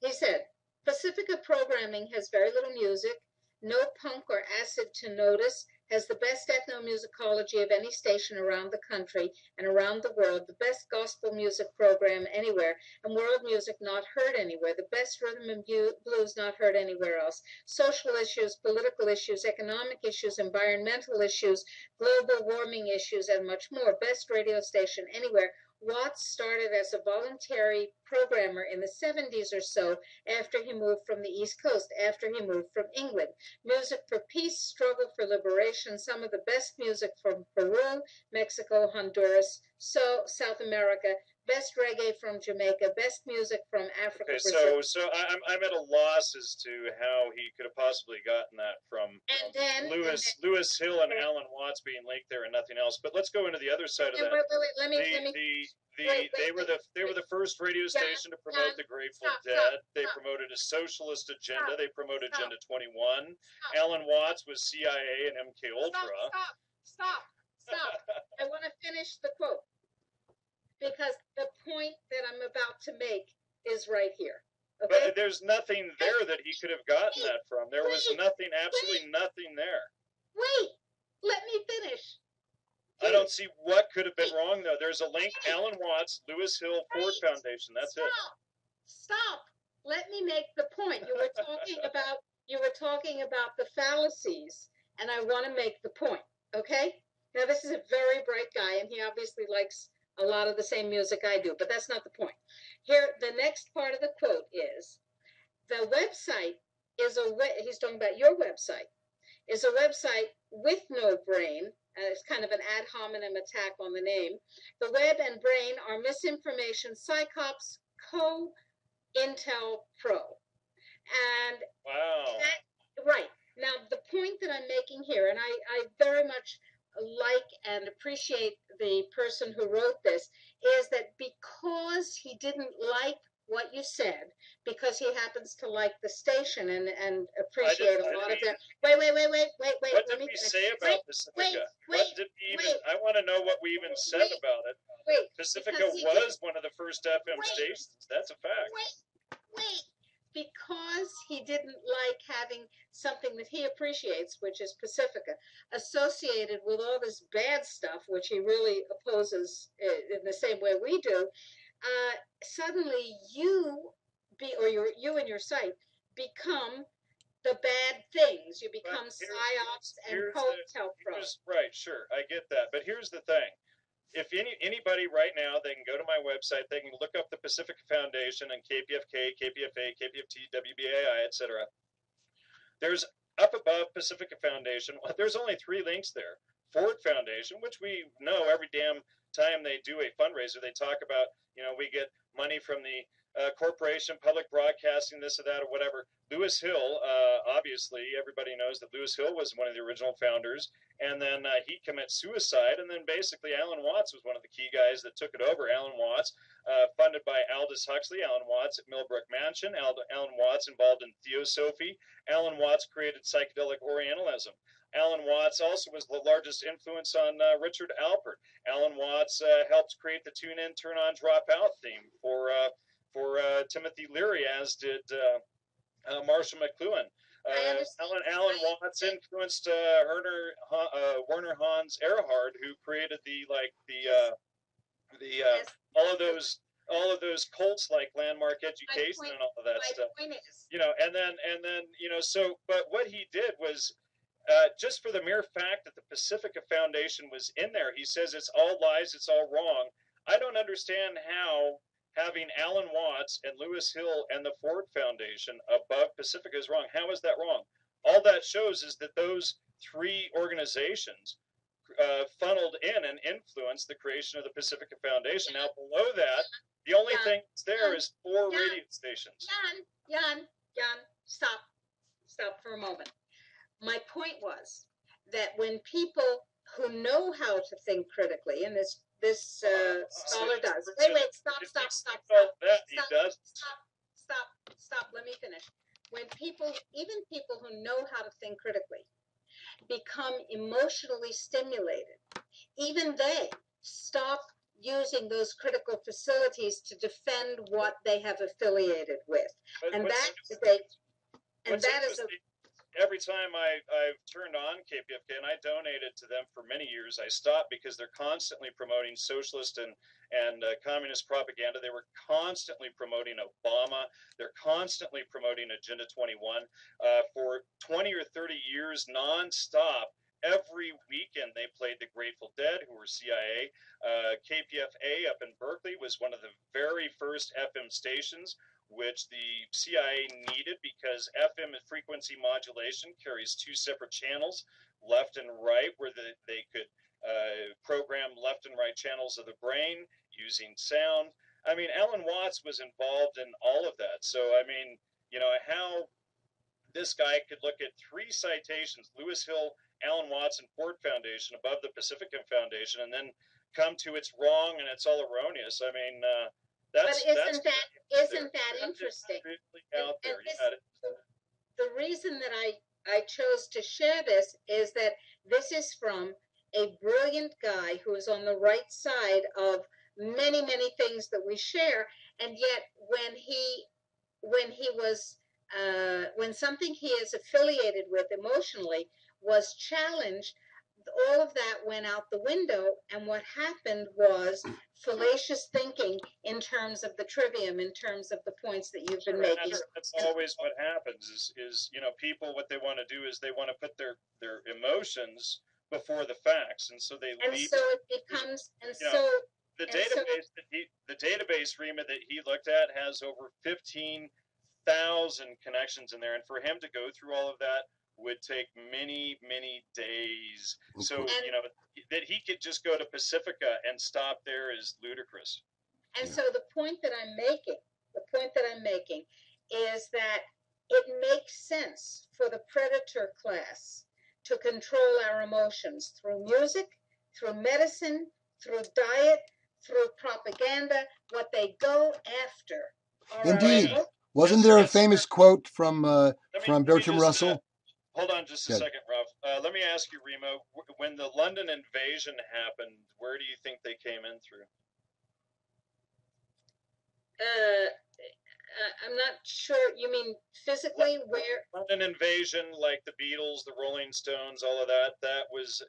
He said, Pacifica programming has very little music, no punk or acid to notice, has the best ethnomusicology of any station around the country and around the world, the best gospel music program anywhere, and world music not heard anywhere, the best rhythm and blues not heard anywhere else, social issues, political issues, economic issues, environmental issues, global warming issues, and much more, best radio station anywhere. Watts started as a voluntary programmer in the 70s or so after he moved from the East Coast, after he moved from England. Music for peace, struggle for liberation, some of the best music from Peru, Mexico, Honduras, South America, best reggae from Jamaica, best music from Africa. Okay, Brazil. so I'm at a loss as to how he could have possibly gotten that from Lewis Hill and Alan Watts being linked there and nothing else. But let's go into the other side of that. They were the first radio station to promote the Grateful Dead. They promoted a socialist agenda. They promoted Agenda 21. Alan Watts was CIA and MK Ultra. Stop. I want to finish the quote, because the point that I'm about to make is right here. Okay? But there's nothing there that he could have gotten that from. There was nothing, absolutely nothing there. Wait, let me finish. I don't see what could have been wrong, though. There's a link, Alan Watts, Lewis Hill, Ford Foundation. That's it. Stop. Let me make the point. You were talking about the fallacies, and I want to make the point, okay? Now, this is a very bright guy, and he obviously likes a lot of the same music I do, but that's not the point. Here, the next part of the quote is, the website is he's talking about your website, is a website with no brain. It's kind of an ad hominem attack on the name. The web and brain are misinformation, psychops, co-intel pro. And wow. Right. Now, the point that I'm making here, and I very much like and appreciate the person who wrote this, is that because he didn't like what you said, because he happens to like the station and appreciate a lot of that. Wait. What did we say about Pacifica? I want to know what we even said about it. Pacifica was one of the first FM stations. That's a fact. Wait. Because he didn't like having something that he appreciates, which is Pacifica, associated with all this bad stuff, which he really opposes in the same way we do, suddenly you and your site become the bad things. You become psyops and co-intel pros. Right, sure, I get that. But here's the thing. If anybody right now, they can go to my website, they can look up the Pacifica Foundation and KPFK, KPFA, KPFT, WBAI, etc. There's up above Pacifica Foundation, there's only 3 links there. Ford Foundation, which we know every damn time they do a fundraiser, they talk about, we get money from the corporation, public broadcasting, this or that or whatever. Lewis Hill, obviously, everybody knows that Lewis Hill was one of the original founders, and then he commits suicide, and then basically Alan Watts was one of the key guys that took it over. Alan Watts, funded by Aldous Huxley, Alan Watts at Millbrook Mansion, Alan Watts involved in Theosophy, Alan Watts created Psychedelic Orientalism. Alan Watts also was the largest influence on Richard Alpert. Alan Watts helped create the Tune In, Turn On, Drop Out theme for Timothy Leary, as did Marshall McLuhan. Alan Watts influenced Werner Hans Erhard, who created all of those cults like Landmark Education and all of that stuff. And then so. But what he did was, just for the mere fact that the Pacifica Foundation was in there, he says it's all lies, it's all wrong. I don't understand how having Alan Watts and Lewis Hill and the Ford Foundation above Pacifica is wrong. How is that wrong? All that shows is that those 3 organizations funneled in and influenced the creation of the Pacifica Foundation. Now, below that, the only thing that's there is 4 radio stations. Jan, stop for a moment. My point was that when people who know how to think critically, and this scholar does. Wait, stop. Let me finish. When even people who know how to think critically, become emotionally stimulated, even they stop using those critical facilities to defend what they have affiliated with. Every time I've turned on KPFK, and I donated to them for many years, I stopped because they're constantly promoting socialist and communist propaganda. They were constantly promoting Obama. They're constantly promoting Agenda 21 for 20 or 30 years nonstop. Every weekend they played the Grateful Dead, who were CIA. KPFA up in Berkeley was one of the very first FM stations which the CIA needed because FM frequency modulation carries 2 separate channels, left and right, where they could program left and right channels of the brain using sound. I mean, Alan Watts was involved in all of that. So, I mean, you know, how this guy could look at 3 citations, Lewis Hill, Alan Watts, and Ford Foundation above the Pacifica Foundation, and then come to it's wrong and it's all erroneous. I mean, isn't that interesting? The reason that I chose to share this is that this is from a brilliant guy who is on the right side of many, many things that we share, and yet when something he is affiliated with emotionally was challenged, all of that went out the window, and what happened was fallacious thinking in terms of the trivium, in terms of the points that you've been making. That's always what happens is you know, people, what they want to do is they want to put their emotions before the facts, and so they leave. So it becomes, the database, Rima, that he looked at has over 15,000 connections in there, and for him to go through all of that would take many, many days. So, you know, that he could just go to Pacifica and stop there is ludicrous. And so the point that I'm making is that it makes sense for the predator class to control our emotions through music, through medicine, through diet, through propaganda, what they go after. Indeed. Wasn't there a famous quote from Bertrand Russell? Hold on just a second, Ralph. Let me ask you, Rima, when the London invasion happened, where do you think they came in through? I'm not sure. You mean physically where? London invasion, like the Beatles, the Rolling Stones, all of that, that was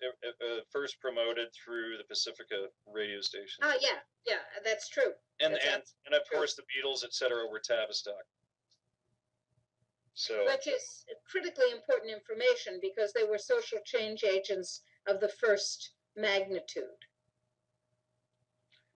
first promoted through the Pacifica radio station. Oh, yeah, that's true. And of course the Beatles, etc., were Tavistock. So, which is critically important information because they were social change agents of the first magnitude.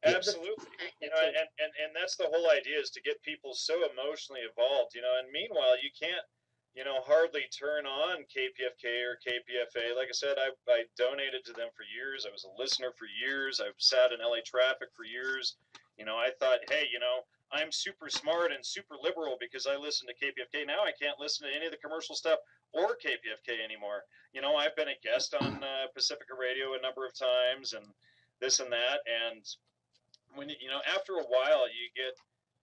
Absolutely. You know, and that's the whole idea, is to get people so emotionally involved, you know, and meanwhile you can't, you know, hardly turn on KPFK or KPFA. Like I said, I donated to them for years. I was a listener for years. I've sat in LA traffic for years. You know, I thought, hey, you know, I'm super smart and super liberal because I listen to KPFK. Now I can't listen to any of the commercial stuff or KPFK anymore. You know, I've been a guest on Pacifica Radio a number of times and this and that. And when, you know, after a while you get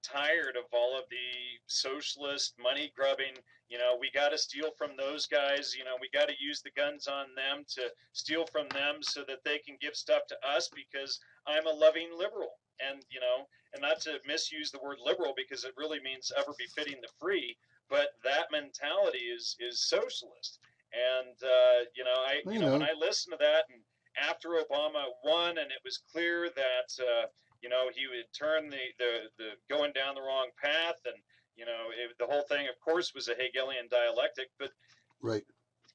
tired of all of the socialist money grubbing, you know, we got to steal from those guys, you know, we got to use the guns on them to steal from them so that they can give stuff to us because I'm a loving liberal. And, you know, and not to misuse the word liberal because it really means ever befitting the free, but that mentality is socialist. And, you know, when I listen to that, and after Obama won and it was clear that, you know, he would turn the going down the wrong path, and, you know, the whole thing, of course, was a Hegelian dialectic, but right.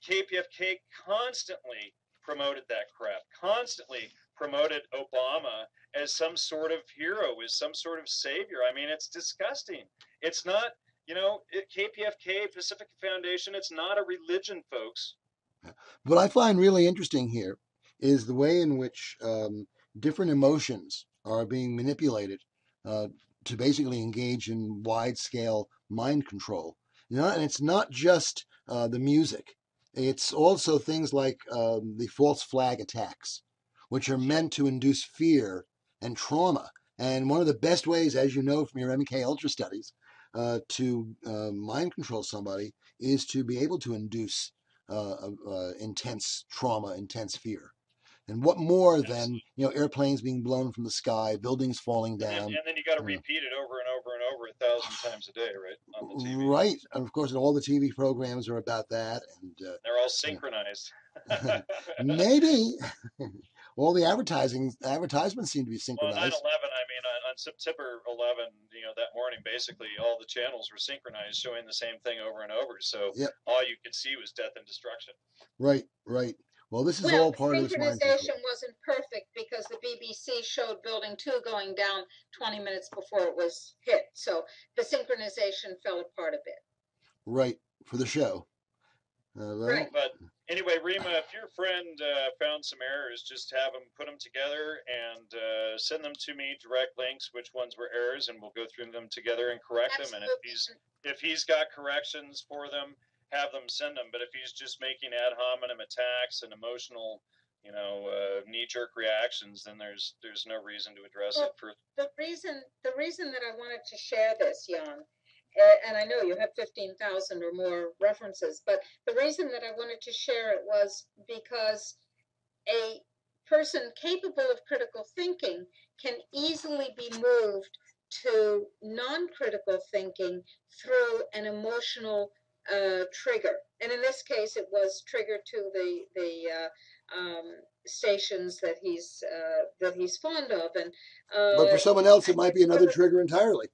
KPFK constantly promoted that crap, constantly promoted Obama as some sort of hero, as some sort of savior. I mean, it's disgusting. It's not, you know, KPFK, Pacifica Foundation, it's not a religion, folks. What I find really interesting here is the way in which different emotions are being manipulated to basically engage in wide-scale mind control. And it's not just the music. It's also things like the false flag attacks, which are meant to induce fear and trauma. And one of the best ways, as you know from your MK Ultra studies, to mind control somebody is to be able to induce intense trauma, intense fear. And what more than airplanes being blown from the sky, buildings falling down, and then you got to repeat it over and over and over 1,000 times a day, right, on the TV. Right, and of course, all the TV programs are about that, and they're all synchronized. Maybe all the advertisements seem to be synchronized. Well, 9/11. I mean, on September 11, that morning, basically all the channels were synchronized, showing the same thing over and over. So all you could see was death and destruction. Right. Well, this is all part of this mind control. Synchronization wasn't perfect because the BBC showed Building 2 going down 20 minutes before it was hit. So the synchronization fell apart a bit. Right, for the show. Right. But anyway, Rima, if your friend found some errors, just have them put them together and send them to me, direct links, which ones were errors, and we'll go through them together and correct them. And if he's got corrections for them, have them send them. But if he's just making ad hominem attacks and emotional, knee-jerk reactions, then there's no reason to address it. The reason that I wanted to share this, Jan, and I know you have 15,000 or more references, but the reason that I wanted to share it was because a person capable of critical thinking can easily be moved to non-critical thinking through an emotional trigger. And in this case, it was triggered to the stations that he's fond of. And but for someone else, it might be another trigger entirely.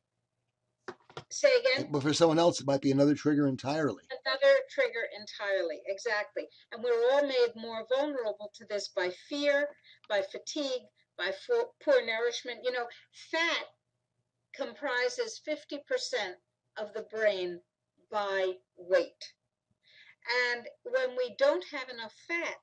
Say again? But for someone else, it might be another trigger entirely. Another trigger entirely, exactly. And we're all made more vulnerable to this by fear, by fatigue, by poor nourishment. Fat comprises 50% of the brain by weight. And when we don't have enough fat,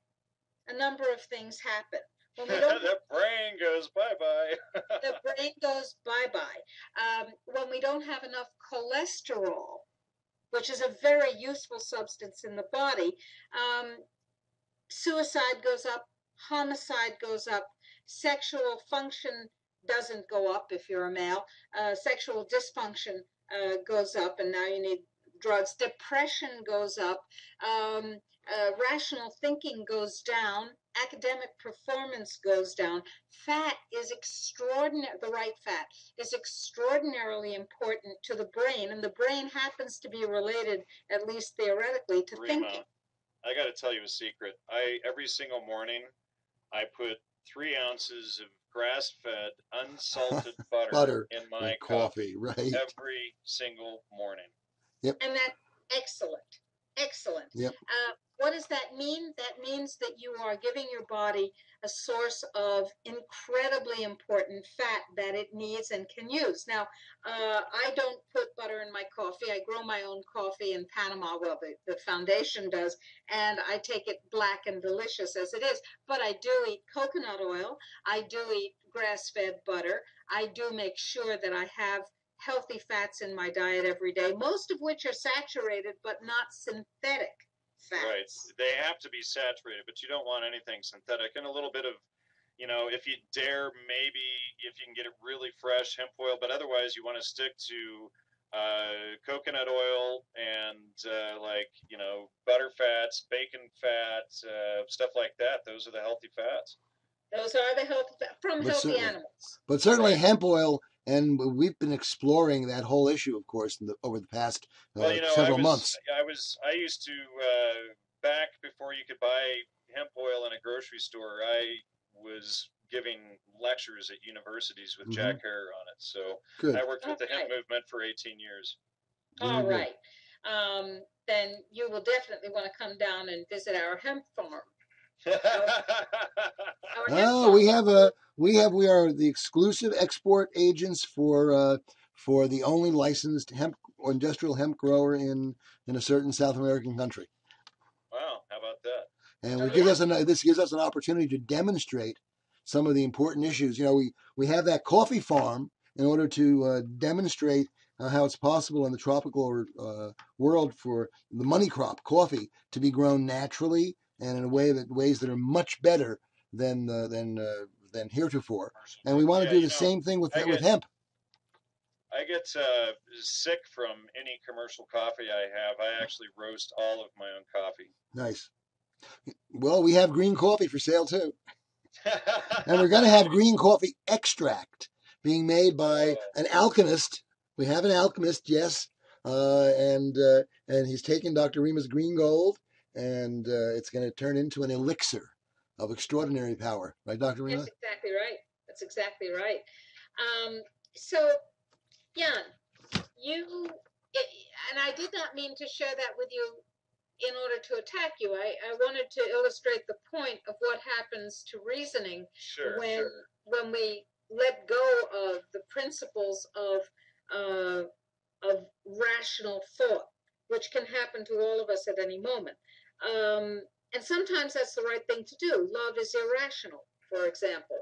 a number of things happen. When we don't, the brain goes bye-bye. The brain goes bye-bye. When we don't have enough cholesterol, which is a very useful substance in the body, suicide goes up, homicide goes up, sexual function doesn't go up if you're a male, sexual dysfunction goes up, and now you need drugs. Depression goes up, rational thinking goes down, academic performance goes down. Fat is the right fat is extraordinarily important to the brain, and the brain happens to be related, at least theoretically, to Rima, thinking. I got to tell you a secret. Every single morning, I put 3 ounces of grass-fed, unsalted butter in my coffee. Right. Every single morning. Yep. And that's excellent. Excellent. Yep. What does that mean? That means that you are giving your body a source of incredibly important fat that it needs and can use. Now, I don't put butter in my coffee. I grow my own coffee in Panama. Well, the foundation does, and I take it black and delicious as it is. But I do eat coconut oil. I do eat grass-fed butter. I do make sure that I have healthy fats in my diet every day, most of which are saturated but not synthetic fats. Right. They have to be saturated, but you don't want anything synthetic. And a little bit of, if you dare, maybe if you can get it really fresh, hemp oil, but otherwise you want to stick to coconut oil and butter fats, bacon fats, stuff like that. Those are the healthy fats. Those are the healthy fats from healthy animals. But certainly hemp oil. And we've been exploring that whole issue, of course, over the past several months. I used to, back before you could buy hemp oil in a grocery store, I was giving lectures at universities with Jack Herer on it. So I worked with the hemp movement for 18 years. All right. Then you will definitely want to come down and visit our hemp farm. We are the exclusive export agents for the only licensed hemp or industrial hemp grower in a certain South American country. Wow, how about that? and this gives us an opportunity to demonstrate some of the important issues. We have that coffee farm in order to demonstrate how it's possible in the tropical world for the money crop, coffee, to be grown naturally and in ways that are much better than heretofore. And we want to do the same thing with hemp. I get sick from any commercial coffee I have. I actually roast all of my own coffee. Nice. Well, we have green coffee for sale too. And we're going to have green coffee extract being made by an alchemist. We have an alchemist, yes. And he's taken Dr. Rima's green gold, and it's going to turn into an elixir of extraordinary power. Right, Dr. Rima? That's exactly right. So, Jan, and I did not mean to share that with you in order to attack you. I wanted to illustrate the point of what happens to reasoning when we let go of the principles of rational thought, which can happen to all of us at any moment. And sometimes that's the right thing to do. Love is irrational, for example.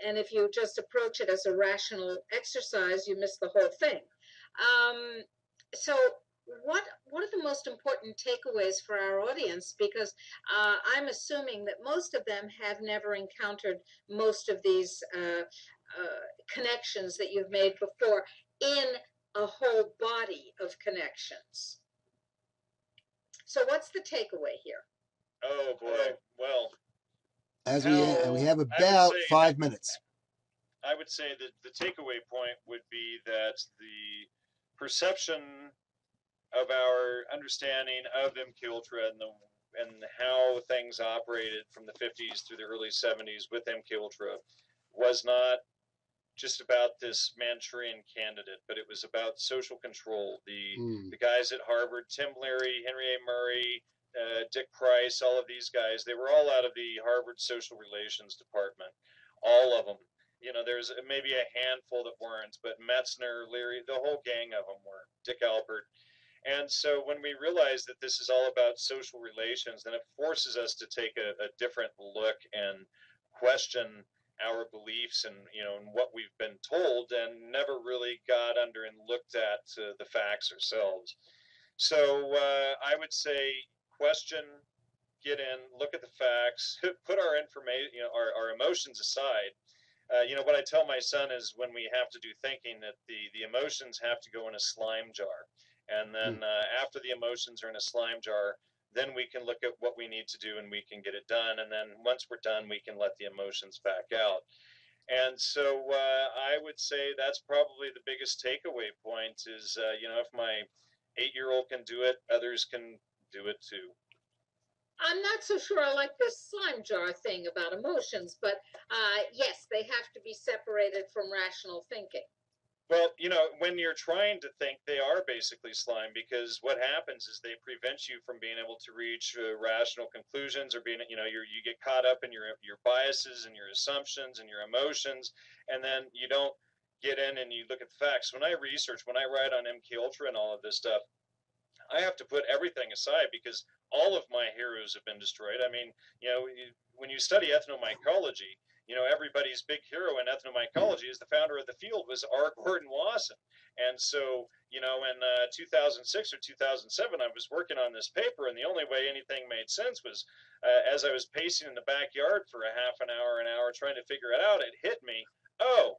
And if you just approach it as a rational exercise, you miss the whole thing. So what are the most important takeaways for our audience? Because I'm assuming that most of them have never encountered most of these connections that you've made before in a whole body of connections. So what's the takeaway here? Oh, boy. Well, we have about 5 minutes. I would say that the takeaway point would be that the perception of our understanding of MK Ultra and how things operated from the 50s through the early 70s with MK Ultra was not just about this Manchurian candidate, but it was about social control. The guys at Harvard, Tim Leary, Henry A. Murray, Dick Price, all of these guys, they were all out of the Harvard Social Relations Department, all of them. There's maybe a handful that weren't, but Metzner, Leary, the whole gang of them were, Dick Alpert. And so when we realize that this is all about social relations, then it forces us to take a different look and question our beliefs and what we've been told, and never really got under and looked at the facts ourselves. So I would say question, get in, look at the facts, put our information, our emotions aside. What I tell my son is when we have to do thinking, that the emotions have to go in a slime jar. And then after the emotions are in a slime jar, then we can look at what we need to do and we can get it done. And then once we're done, we can let the emotions back out. And so I would say that's probably the biggest takeaway point is, if my 8-year-old can do it, others can do it too. I'm not so sure I like this slime jar thing about emotions, but yes, they have to be separated from rational thinking. Well, when you're trying to think, they are basically slime, because what happens is they prevent you from being able to reach rational conclusions, or being, you get caught up in your biases and your assumptions and your emotions, and then you don't get in and you look at the facts. When I research, when I write on MK Ultra and all of this stuff, I have to put everything aside because all of my heroes have been destroyed. I mean, when you study ethnomycology, everybody's big hero in ethnomycology is the founder of the field was R. Gordon Wasson. And so, in 2006 or 2007, I was working on this paper, and the only way anything made sense was as I was pacing in the backyard for a half an hour trying to figure it out, it hit me. Oh,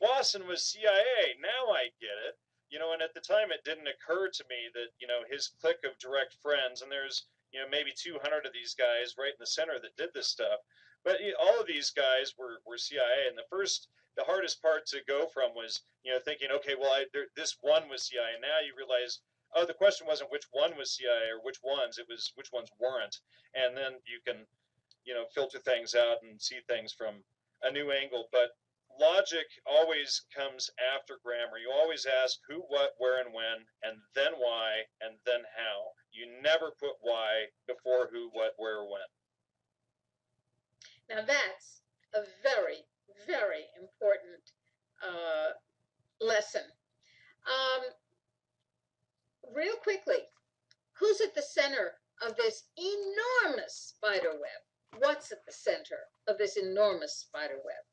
Wasson was CIA. Now I get it. And at the time it didn't occur to me that, his clique of direct friends, and there's, maybe 200 of these guys right in the center that did this stuff. But all of these guys were CIA. And the hardest part to go from was, thinking, okay, well, this one was CIA. Now you realize, oh, the question wasn't which one was CIA or which ones, it was which ones weren't. And then you can, filter things out and see things from a new angle. But logic always comes after grammar. You always ask who, what, where, and when, and then why, and then how. You never put why before who, what, where, or when. Now that's a very, very important lesson. Real quickly, who's at the center of this enormous spider web? What's at the center of this enormous spider web?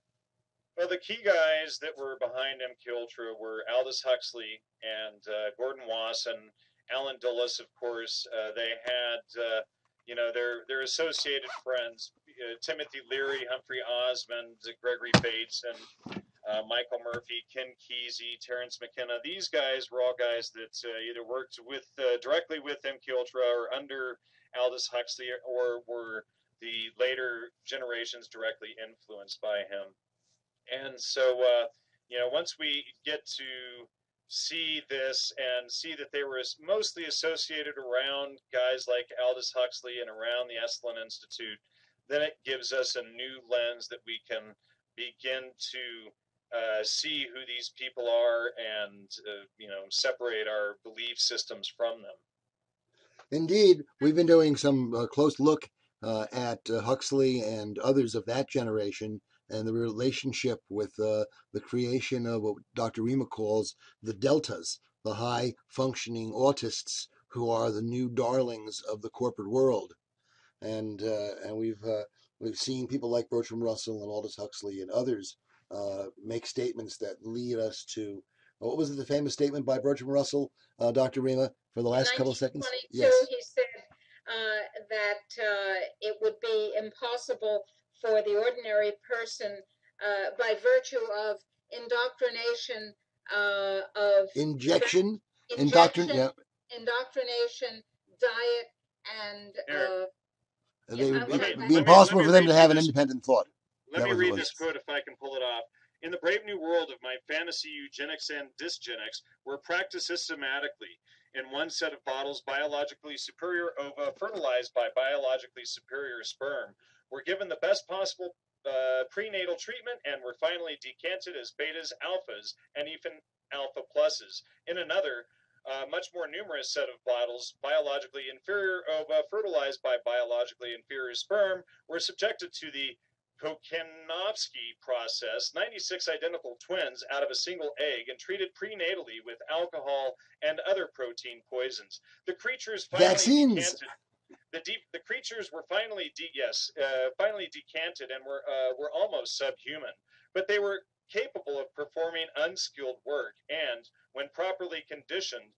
Well, the key guys that were behind MK Ultra were Aldous Huxley and Gordon Wasson, Alan Dulles, of course. They had, their associated friends, Timothy Leary, Humphrey Osmond, Gregory Bates, and Michael Murphy, Ken Kesey, Terrence McKenna. These guys were all guys that either worked with directly with MK Ultra or under Aldous Huxley, or were the later generations directly influenced by him. And so, once we get to see this and see that they were mostly associated around guys like Aldous Huxley and around the Esalen Institute, then it gives us a new lens that we can begin to see who these people are and, separate our belief systems from them. Indeed, we've been doing some close look at Huxley and others of that generation, and the relationship with the creation of what Dr. Rima calls the deltas, the high-functioning autists who are the new darlings of the corporate world. And we've seen people like Bertrand Russell and Aldous Huxley and others make statements that lead us to, what was it, the famous statement by Bertrand Russell, Dr. Rima, for the last couple of seconds? Yes. He said that it would be impossible for the ordinary person, by virtue of indoctrination, of injection, indoctrination, diet, and it would be impossible for them to have an independent thought. Let me read this quote if I can pull it off. In the brave new world of my fantasy eugenics and dysgenics were practiced systematically in one set of bottles, biologically superior ova fertilized by biologically superior sperm were given the best possible prenatal treatment and were finally decanted as betas, alphas, and even alpha pluses. In another, much more numerous set of bottles, biologically inferior ova fertilized by biologically inferior sperm were subjected to the Kokenovsky process, 96 identical twins out of a single egg, and treated prenatally with alcohol and other protein poisons. The creatures finally vaccines. The creatures were finally decanted and were almost subhuman, but they were capable of performing unskilled work, and when properly conditioned,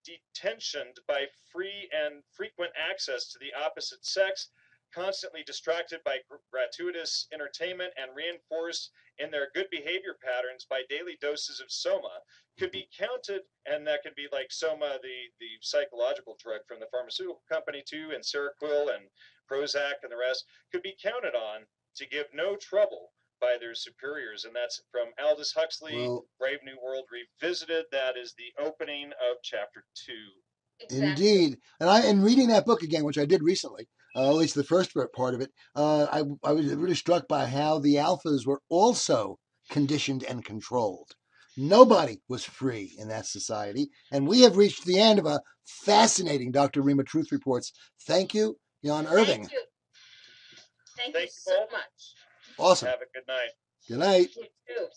detentioned by free and frequent access to the opposite sex, constantly distracted by gratuitous entertainment and reinforced in their good behavior patterns by daily doses of soma, could be counted, and that could be like soma, the psychological drug from the pharmaceutical company too, and Seroquel and Prozac and the rest, could be counted on to give no trouble by their superiors. And that's from Aldous Huxley, Brave New World Revisited. That is the opening of chapter 2. Exactly. Indeed. And in reading that book again, which I did recently, at least the first part of it, I was really struck by how the alphas were also conditioned and controlled. Nobody was free in that society. And we have reached the end of a fascinating Dr. Rima Truth Reports. Thank you, Jan Irvin. Thank you so much. Awesome. Have a good night. Good night. You too.